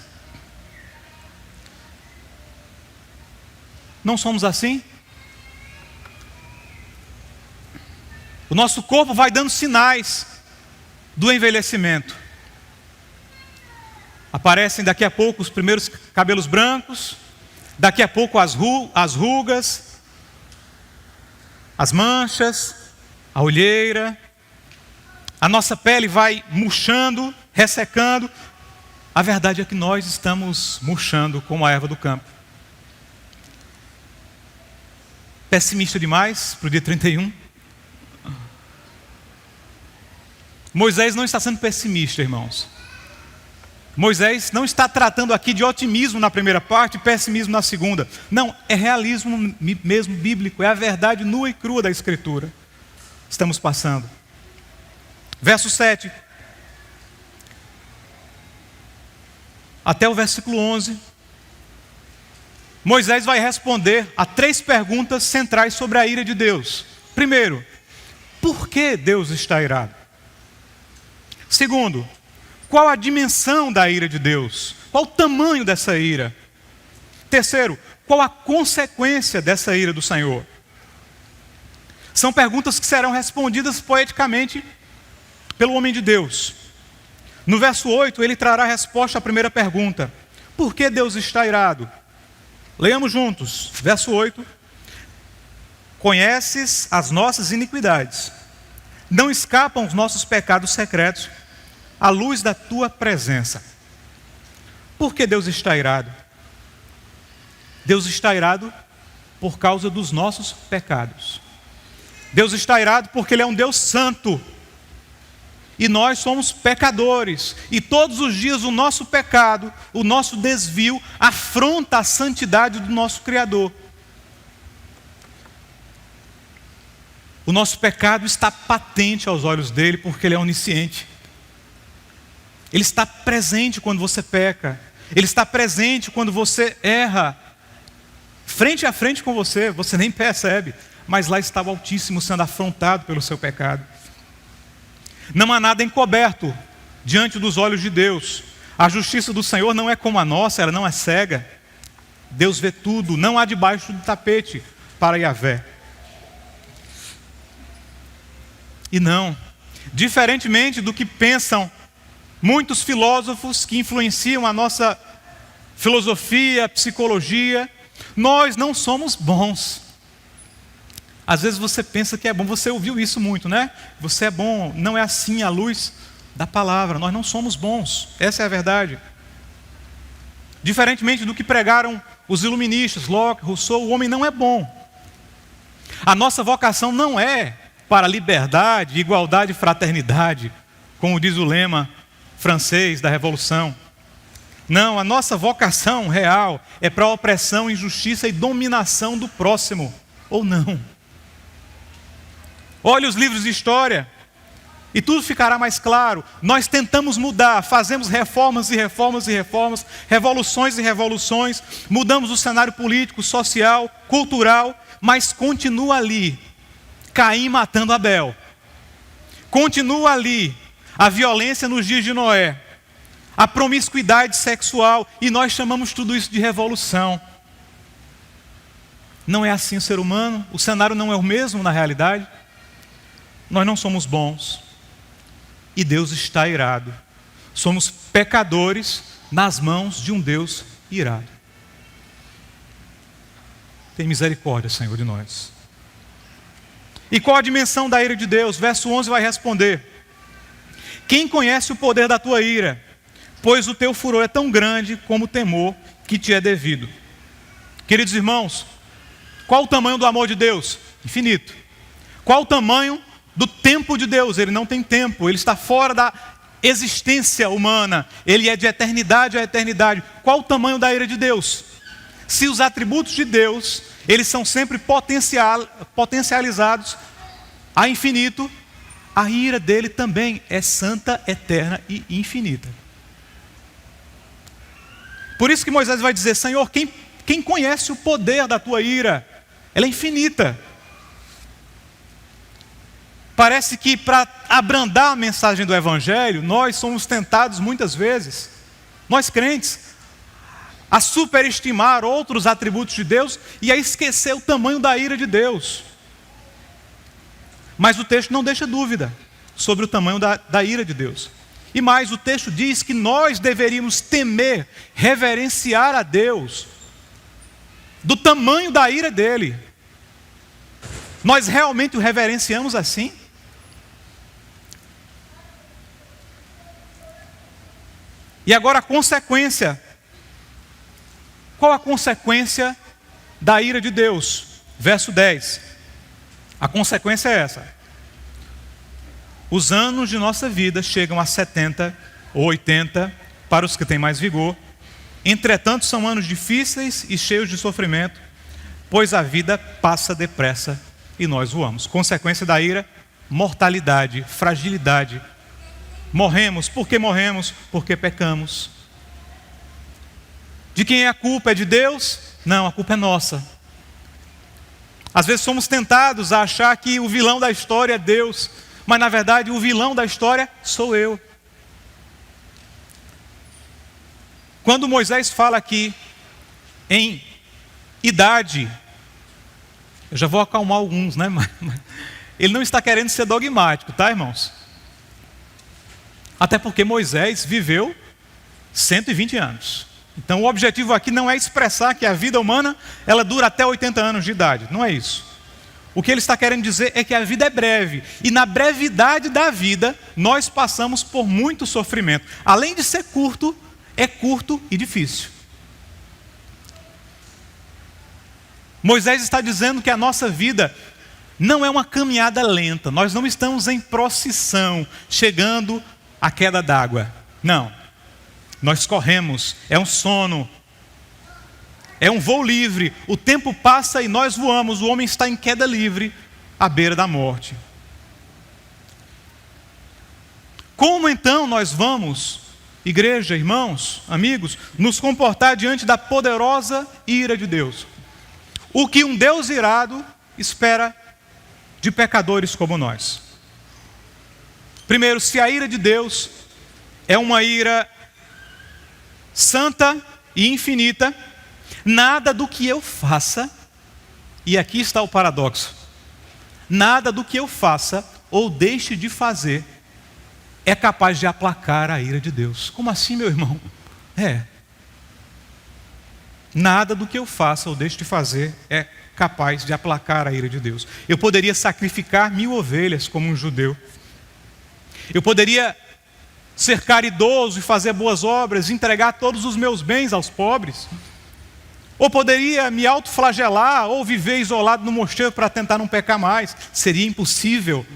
S1: Não somos assim? O nosso corpo vai dando sinais do envelhecimento. Aparecem daqui a pouco os primeiros cabelos brancos, daqui a pouco as rugas, as manchas, a olheira. A nossa pele vai murchando, ressecando. A verdade é que nós estamos murchando como a erva do campo. Pessimista demais para o dia 31? Moisés não está sendo pessimista, irmãos. Moisés não está tratando aqui de otimismo na primeira parte e pessimismo na segunda. Não, é realismo mesmo bíblico, é a verdade nua e crua da Escritura. Estamos passando. Verso 7. Até o versículo 11. Moisés vai responder a 3 perguntas centrais sobre a ira de Deus. Primeiro, por que Deus está irado? Segundo, qual a dimensão da ira de Deus? Qual o tamanho dessa ira? Terceiro, qual a consequência dessa ira do Senhor? São perguntas que serão respondidas poeticamente pelo homem de Deus. No verso 8, ele trará a resposta à primeira pergunta. Por que Deus está irado? Leiamos juntos, verso 8. Conheces as nossas iniquidades, não escapam os nossos pecados secretos à luz da tua presença. Por que Deus está irado? Deus está irado por causa dos nossos pecados. Deus está irado porque Ele é um Deus santo. E nós somos pecadores. E todos os dias o nosso pecado, o nosso desvio, afronta a santidade do nosso Criador. O nosso pecado está patente aos olhos dele porque Ele é onisciente. Ele está presente quando você peca. Ele está presente quando você erra. Frente a frente com você, você nem percebe. Mas lá está o Altíssimo sendo afrontado pelo seu pecado. Não há nada encoberto diante dos olhos de Deus. A justiça do Senhor não é como a nossa, ela não é cega. Deus vê tudo, não há debaixo do tapete para Yahvé. E não, diferentemente do que pensam muitos filósofos que influenciam a nossa filosofia, psicologia, nós não somos bons. Às vezes você pensa que é bom, você ouviu isso muito, né? Você é bom, não é assim à luz da palavra, nós não somos bons, essa é a verdade. Diferentemente do que pregaram os iluministas, Locke, Rousseau, o homem não é bom. A nossa vocação não é para liberdade, igualdade e fraternidade, como diz o lema francês da Revolução. Não, a nossa vocação real é para a opressão, injustiça e dominação do próximo, ou não. Olhe os livros de história e tudo ficará mais claro. Nós tentamos mudar, fazemos reformas e reformas e reformas, revoluções e revoluções, mudamos o cenário político, social, cultural, mas continua ali Caim matando Abel. Continua ali a violência nos dias de Noé, a promiscuidade sexual, e nós chamamos tudo isso de revolução. Não é assim o ser humano, o cenário não é o mesmo na realidade. Nós não somos bons e Deus está irado. Somos pecadores nas mãos de um Deus irado. Tem misericórdia, Senhor, de nós. E qual a dimensão da ira de Deus? Verso 11 vai responder: quem conhece o poder da tua ira? Pois o teu furor é tão grande como o temor que te é devido. Queridos irmãos, qual o tamanho do amor de Deus? Infinito. Qual o tamanho do tempo de Deus? Ele não tem tempo, ele está fora da existência humana, ele é de eternidade a eternidade. Qual o tamanho da ira de Deus? Se os atributos de Deus, eles são sempre potencializados a infinito, a ira dele também é santa, eterna e infinita. Por isso que Moisés vai dizer: Senhor, quem conhece o poder da tua ira? Ela é infinita. Parece que para abrandar a mensagem do Evangelho, nós somos tentados muitas vezes, nós crentes, a superestimar outros atributos de Deus e a esquecer o tamanho da ira de Deus. Mas o texto não deixa dúvida sobre o tamanho da ira de Deus. E mais, o texto diz que nós deveríamos temer, reverenciar a Deus, do tamanho da ira dele. Nós realmente o reverenciamos assim? E agora a consequência. Qual a consequência da ira de Deus? Verso 10. A consequência é essa: os anos de nossa vida chegam a 70 ou 80 para os que têm mais vigor. Entretanto, são anos difíceis e cheios de sofrimento, pois a vida passa depressa e nós voamos. Consequência da ira: mortalidade, fragilidade. Morremos. Por que morremos? Porque pecamos. De quem é a culpa? É de Deus? Não, a culpa é nossa. Às vezes somos tentados a achar que o vilão da história é Deus, mas na verdade o vilão da história sou eu. Quando Moisés fala aqui em idade, eu já vou acalmar alguns, né? Ele não está querendo ser dogmático, tá, irmãos? Até porque Moisés viveu 120 anos. Então o objetivo aqui não é expressar que a vida humana ela dura até 80 anos de idade, não é isso. O que ele está querendo dizer é que a vida é breve, e na brevidade da vida nós passamos por muito sofrimento. Além de ser curto, é curto e difícil. Moisés está dizendo que a nossa vida não é uma caminhada lenta, nós não estamos em procissão, chegando à queda d'água. Não, nós corremos, é um sono, é um voo livre, o tempo passa e nós voamos, o homem está em queda livre, à beira da morte. Como então nós vamos, igreja, irmãos, amigos, nos comportar diante da poderosa ira de Deus? O que um Deus irado espera de pecadores como nós? Primeiro, se a ira de Deus é uma ira santa e infinita, nada do que eu faça, e aqui está o paradoxo, nada do que eu faça ou deixe de fazer é capaz de aplacar a ira de Deus. Como assim, meu irmão? Nada do que eu faça ou deixe de fazer é capaz de aplacar a ira de Deus. Eu poderia sacrificar 1000 ovelhas como um judeu. Eu poderia ser caridoso e fazer boas obras, entregar todos os meus bens aos pobres. Ou poderia me autoflagelar ou viver isolado no mosteiro para tentar não pecar mais. Seria impossível.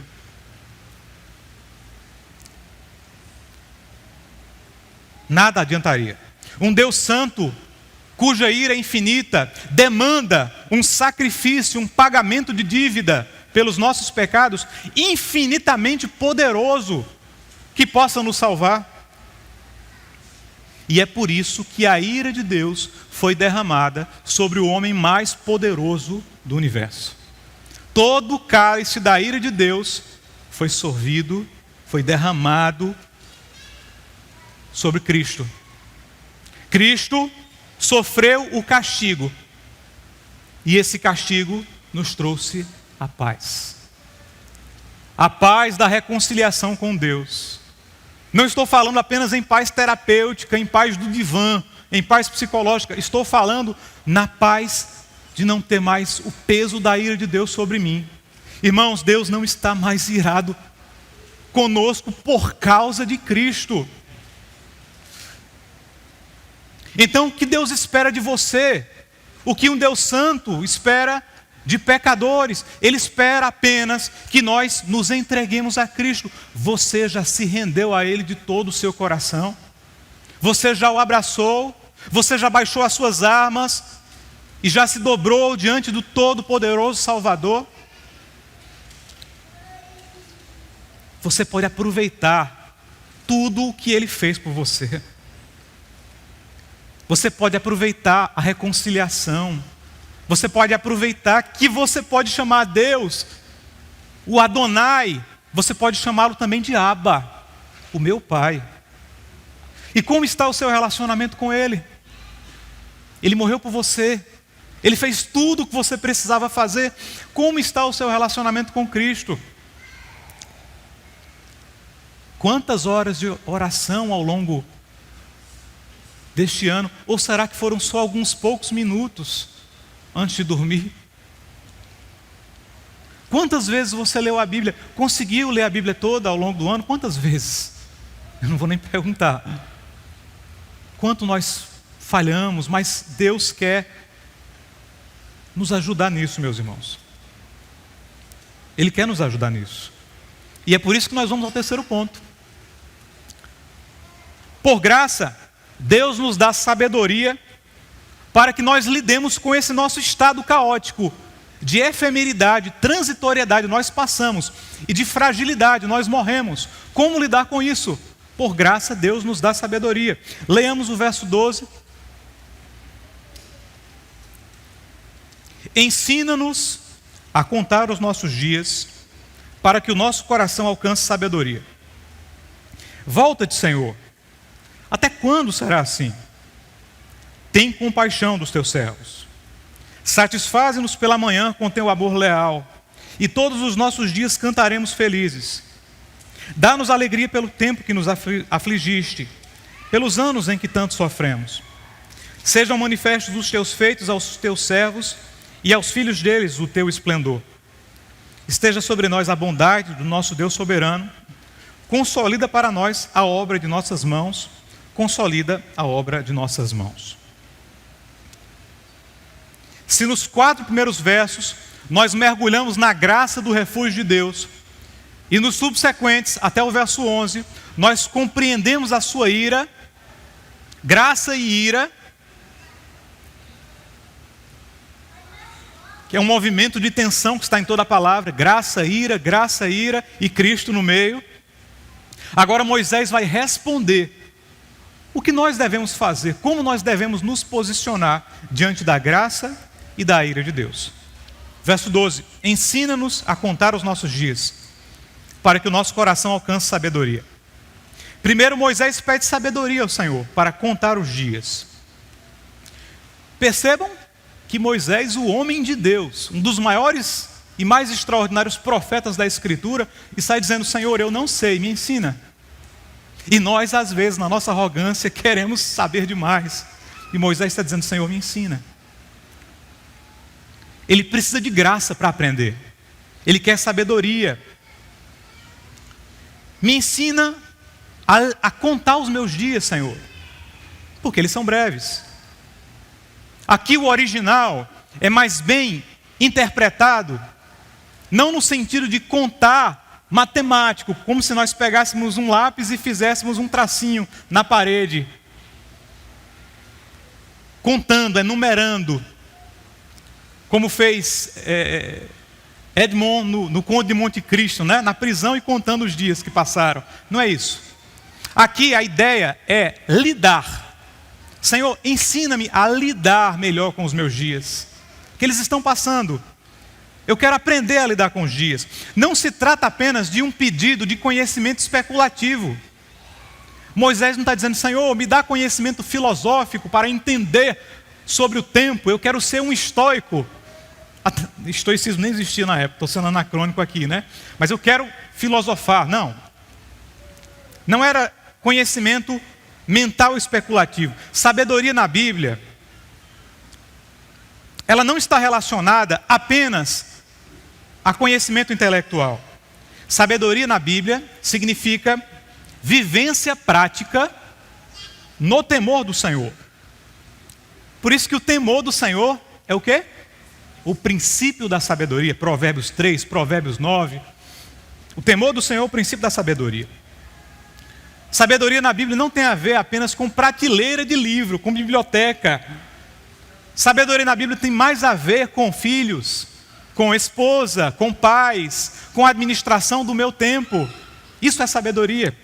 S1: Nada adiantaria. Um Deus santo, cuja ira é infinita, demanda um sacrifício, um pagamento de dívida pelos nossos pecados, infinitamente poderoso, que possa nos salvar. E é por isso que a ira de Deus foi derramada sobre o homem mais poderoso do universo. Todo o cálice da ira de Deus foi sorvido, foi derramado sobre Cristo. Cristo sofreu o castigo, e esse castigo nos trouxe a paz. A paz da reconciliação com Deus. Não estou falando apenas em paz terapêutica, em paz do divã, em paz psicológica. Estou falando na paz de não ter mais o peso da ira de Deus sobre mim. Irmãos, Deus não está mais irado conosco por causa de Cristo. Então, o que Deus espera de você? O que um Deus santo espera de pecadores? Ele espera apenas que nós nos entreguemos a Cristo. Você já se rendeu a Ele de todo o seu coração? Você já o abraçou? Você já baixou as suas armas e já se dobrou diante do Todo-Poderoso Salvador? Você pode aproveitar tudo o que Ele fez por você. Você pode aproveitar a reconciliação. Você pode aproveitar que você pode chamar Deus, o Adonai, você pode chamá-lo também de Abba, o meu Pai. E como está o seu relacionamento com Ele? Ele morreu por você. Ele fez tudo o que você precisava fazer. Como está o seu relacionamento com Cristo? Quantas horas de oração ao longo deste ano? Ou será que foram só alguns poucos minutos antes de dormir? Quantas vezes você leu a Bíblia? Conseguiu ler a Bíblia toda ao longo do ano? Quantas vezes? Eu não vou nem perguntar. Quanto nós falhamos, mas Deus quer nos ajudar nisso, meus irmãos. Ele quer nos ajudar nisso. E é por isso que nós vamos ao terceiro ponto. Por graça, Deus nos dá sabedoria para que nós lidemos com esse nosso estado caótico de efemeridade, transitoriedade, nós passamos, e de fragilidade, nós morremos. Como lidar com isso? Por graça, Deus nos dá sabedoria. Leamos o verso 12. Ensina-nos a contar os nossos dias, para que o nosso coração alcance sabedoria. Volta-te, Senhor. Até quando será assim? Tem compaixão dos teus servos. Satisfaze-nos pela manhã com teu amor leal, e todos os nossos dias cantaremos felizes. Dá-nos alegria pelo tempo que nos afligiste, pelos anos em que tanto sofremos. Sejam manifestos os teus feitos aos teus servos, e aos filhos deles o teu esplendor. Esteja sobre nós a bondade do nosso Deus soberano. Consolida para nós a obra de nossas mãos. Consolida a obra de nossas mãos. Se nos 4 primeiros versos nós mergulhamos na graça do refúgio de Deus, e nos subsequentes, até o verso 11, nós compreendemos a sua ira, graça e ira, que é um movimento de tensão que está em toda a palavra, graça, ira e Cristo no meio. Agora Moisés vai responder o que nós devemos fazer, como nós devemos nos posicionar diante da graça e da ira de Deus. Verso 12, ensina-nos a contar os nossos dias, para que o nosso coração alcance sabedoria. Primeiro Moisés pede sabedoria ao Senhor, para contar os dias. Percebam que Moisés, o homem de Deus, um dos maiores e mais extraordinários profetas da Escritura, está dizendo: Senhor, eu não sei, me ensina. E nós, às vezes, na nossa arrogância, queremos saber demais. E Moisés está dizendo: Senhor, me ensina. Ele precisa de graça para aprender. Ele quer sabedoria. Me ensina a contar os meus dias, Senhor, porque eles são breves. Aqui o original é mais bem interpretado, não no sentido de contar matemático, como se nós pegássemos um lápis e fizéssemos um tracinho na parede, contando, enumerando, como fez Edmond no Conde de Monte Cristo, né? Na prisão e contando os dias que passaram. Não é isso. Aqui a ideia é lidar. Senhor, ensina-me a lidar melhor com os meus dias, que eles estão passando. Eu quero aprender a lidar com os dias. Não se trata apenas de um pedido de conhecimento especulativo. Moisés não está dizendo, Senhor, me dá conhecimento filosófico para entender sobre o tempo. Eu quero ser um estoico. Estoicismo nem existia na época, estou sendo anacrônico aqui, né? Mas eu quero filosofar. Não. Não era conhecimento mental especulativo. Sabedoria na Bíblia, ela não está relacionada apenas a conhecimento intelectual. Sabedoria na Bíblia significa vivência prática no temor do Senhor. Por isso que o temor do Senhor é o quê? O princípio da sabedoria. Provérbios 3, Provérbios 9. O temor do Senhor é o princípio da sabedoria. Sabedoria na Bíblia não tem a ver apenas com prateleira de livro, com biblioteca. Sabedoria na Bíblia tem mais a ver com filhos, com esposa, com pais, com a administração do meu tempo. Isso é sabedoria.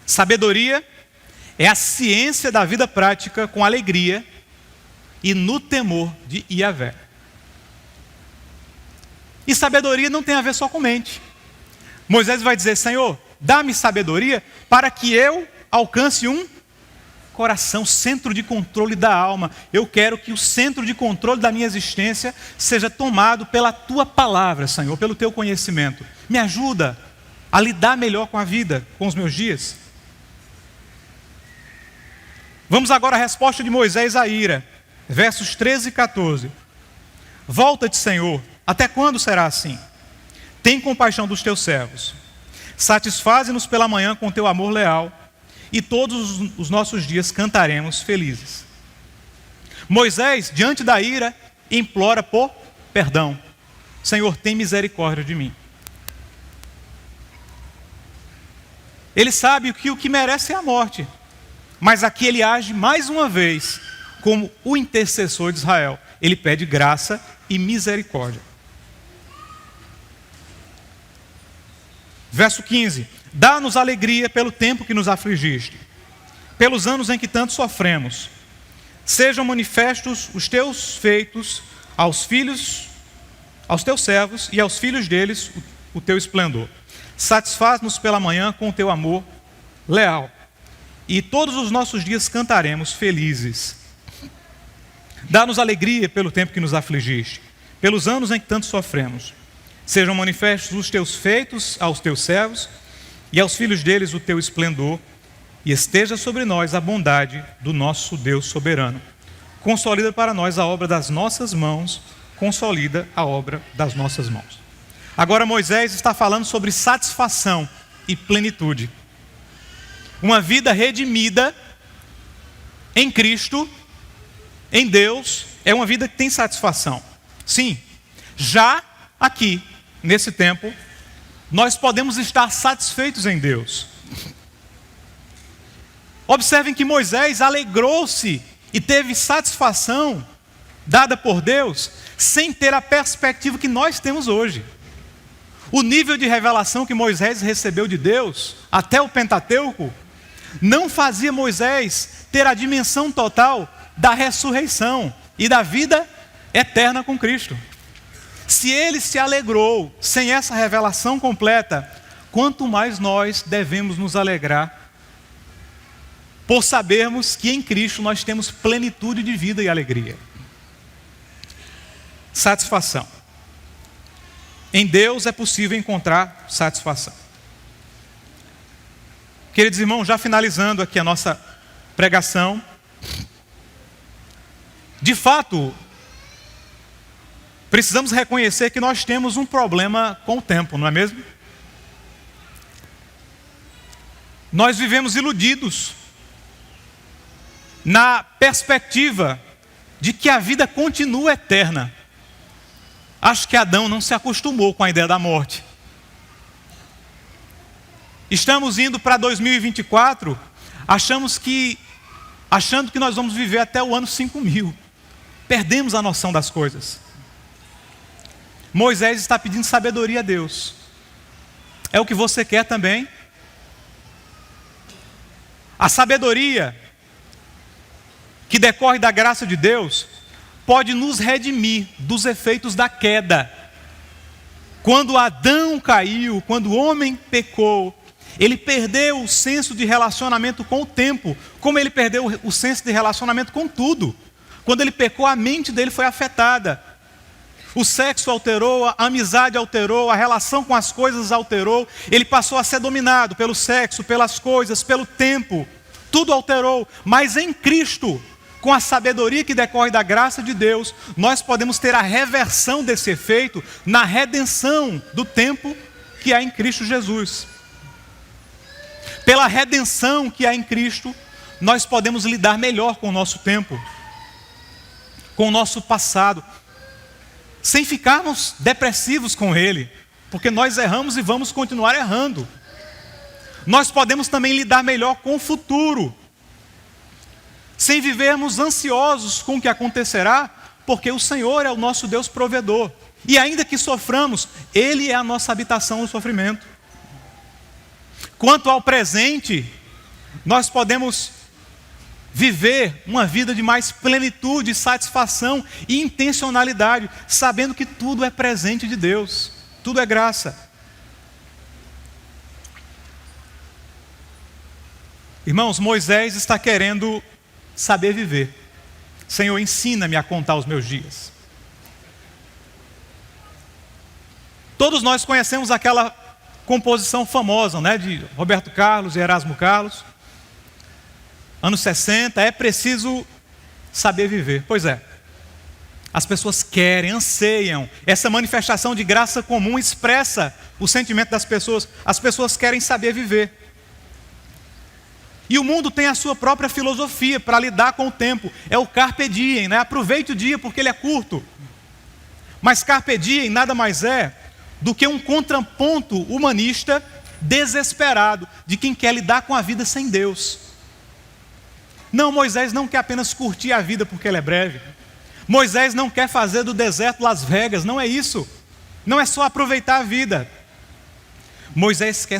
S1: Sabedoria é a ciência da vida prática com alegria e no temor de Yahvé. E sabedoria não tem a ver só com mente. Moisés vai dizer, Senhor, dá-me sabedoria para que eu alcance um coração, centro de controle da alma. Eu quero que o centro de controle da minha existência seja tomado pela Tua palavra, Senhor, pelo Teu conhecimento. Me ajuda a lidar melhor com a vida, com os meus dias. Vamos agora à resposta de Moisés à ira. Versos 13 e 14. Volta-te, Senhor, até quando será assim? Tem compaixão dos teus servos. Satisfaze-nos pela manhã com teu amor leal, e todos os nossos dias cantaremos felizes. Moisés, diante da ira, implora por perdão. Senhor, tem misericórdia de mim. Ele sabe que o que merece é a morte, mas aqui ele age mais uma vez como o intercessor de Israel. Ele pede graça e misericórdia. Verso 15. Dá-nos alegria pelo tempo que nos afligiste, pelos anos em que tanto sofremos. Sejam manifestos os teus feitos aos teus servos e aos filhos deles o teu esplendor. Satisfaz-nos pela manhã com o teu amor leal, e todos os nossos dias cantaremos felizes. Dá-nos alegria pelo tempo que nos afligiste, pelos anos em que tanto sofremos. Sejam manifestos os teus feitos aos teus servos e aos filhos deles o teu esplendor, e esteja sobre nós a bondade do nosso Deus soberano. Consolida para nós a obra das nossas mãos, consolida a obra das nossas mãos. Agora Moisés está falando sobre satisfação e plenitude. Uma vida redimida em Cristo, em Deus, é uma vida que tem satisfação. Sim, já aqui, nesse tempo, nós podemos estar satisfeitos em Deus. Observem que Moisés alegrou-se e teve satisfação dada por Deus, sem ter a perspectiva que nós temos hoje. O nível de revelação que Moisés recebeu de Deus, até o Pentateuco, não fazia Moisés ter a dimensão total da ressurreição e da vida eterna com Cristo. Se ele se alegrou sem essa revelação completa, quanto mais nós devemos nos alegrar por sabermos que em Cristo nós temos plenitude de vida e alegria. Satisfação. Em Deus é possível encontrar satisfação. Queridos irmãos, já finalizando aqui a nossa pregação, de fato, precisamos reconhecer que nós temos um problema com o tempo, não é mesmo? Nós vivemos iludidos na perspectiva de que a vida continua eterna. Acho que Adão não se acostumou com a ideia da morte. Estamos indo para 2024, achando que nós vamos viver até o ano 5000. perdemos a noção das coisas. Moisés está pedindo sabedoria a Deus. É o que você quer também? A sabedoria que decorre da graça de Deus pode nos redimir dos efeitos da queda. Quando Adão caiu, quando o homem pecou, ele perdeu o senso de relacionamento com o tempo, como ele perdeu o senso de relacionamento com tudo. Quando ele pecou, a mente dele foi afetada. O sexo alterou, a amizade alterou, a relação com as coisas alterou. Ele passou a ser dominado pelo sexo, pelas coisas, pelo tempo. Tudo alterou. Mas em Cristo, com a sabedoria que decorre da graça de Deus, nós podemos ter a reversão desse efeito na redenção do tempo que há em Cristo Jesus. Pela redenção que há em Cristo, nós podemos lidar melhor com o nosso tempo, com o nosso passado, sem ficarmos depressivos com ele, porque nós erramos e vamos continuar errando. Nós podemos também lidar melhor com o futuro, sem vivermos ansiosos com o que acontecerá, porque o Senhor é o nosso Deus provedor. E ainda que soframos, Ele é a nossa habitação no sofrimento. Quanto ao presente, nós podemos viver uma vida de mais plenitude, satisfação e intencionalidade, sabendo que tudo é presente de Deus, tudo é graça. Irmãos, Moisés está querendo saber viver. Senhor, ensina-me a contar os meus dias. Todos nós conhecemos aquela composição famosa, né, de Roberto Carlos e Erasmo Carlos, anos 60, é preciso saber viver. Pois é, as pessoas querem, anseiam, essa manifestação de graça comum expressa o sentimento das pessoas, as pessoas querem saber viver. E o mundo tem a sua própria filosofia para lidar com o tempo, é o carpe diem, né? Aproveite o dia porque ele é curto. Mas carpe diem nada mais é do que um contraponto humanista desesperado de quem quer lidar com a vida sem Deus. Não, Moisés não quer apenas curtir a vida porque ela é breve. Moisés não quer fazer do deserto Las Vegas, não é isso. Não é só aproveitar a vida. Moisés quer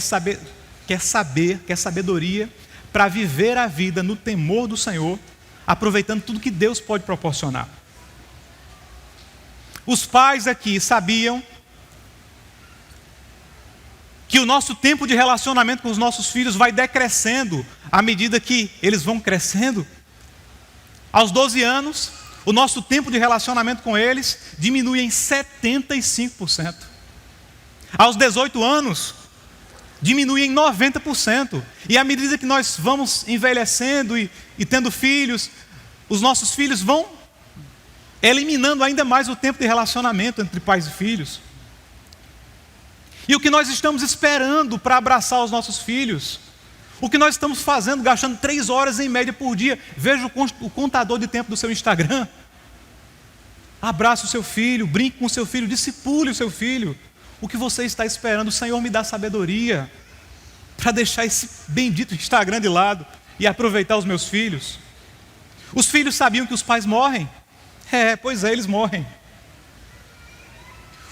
S1: sabedoria para viver a vida no temor do Senhor, aproveitando tudo que Deus pode proporcionar. Os pais aqui sabiam que o nosso tempo de relacionamento com os nossos filhos vai decrescendo à medida que eles vão crescendo. Aos 12 anos, o nosso tempo de relacionamento com eles diminui em 75%. Aos 18 anos, diminui em 90%. E à medida que nós vamos envelhecendo e tendo filhos, os nossos filhos vão eliminando ainda mais o tempo de relacionamento entre pais e filhos. E o que nós estamos esperando para abraçar os nossos filhos? O que nós estamos fazendo, gastando 3 horas em média por dia? Veja o contador de tempo do seu Instagram. Abraça o seu filho, brinque com o seu filho, discipule o seu filho. O que você está esperando? O Senhor me dá sabedoria para deixar esse bendito Instagram de lado e aproveitar os meus filhos. Os filhos sabiam que os pais morrem? Pois é, eles morrem.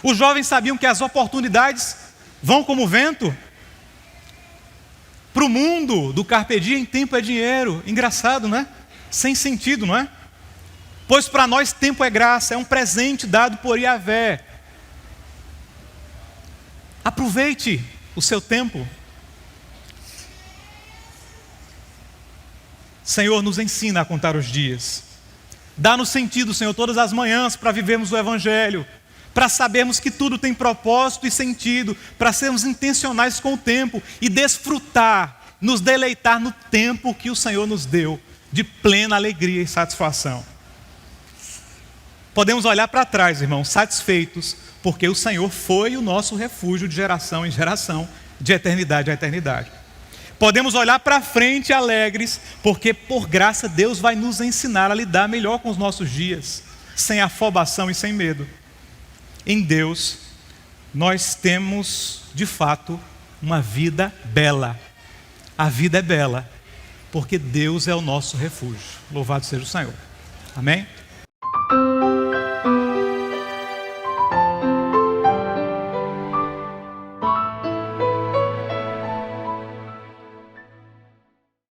S1: Os jovens sabiam que as oportunidades vão como vento. Para o mundo do carpe diem, tempo é dinheiro. Engraçado, não é? Sem sentido, não é? Pois para nós tempo é graça, é um presente dado por Yahvé. Aproveite o seu tempo. Senhor, nos ensina a contar os dias. Dá-nos sentido, Senhor, todas as manhãs para vivermos o Evangelho, para sabermos que tudo tem propósito e sentido, para sermos intencionais com o tempo e desfrutar, nos deleitar no tempo que o Senhor nos deu, de plena alegria e satisfação. Podemos olhar para trás, irmãos, satisfeitos, porque o Senhor foi o nosso refúgio de geração em geração, de eternidade a eternidade. Podemos olhar para frente alegres, porque por graça Deus vai nos ensinar a lidar melhor com os nossos dias, sem afobação e sem medo. Em Deus, nós temos, de fato, uma vida bela. A vida é bela, porque Deus é o nosso refúgio. Louvado seja o Senhor. Amém?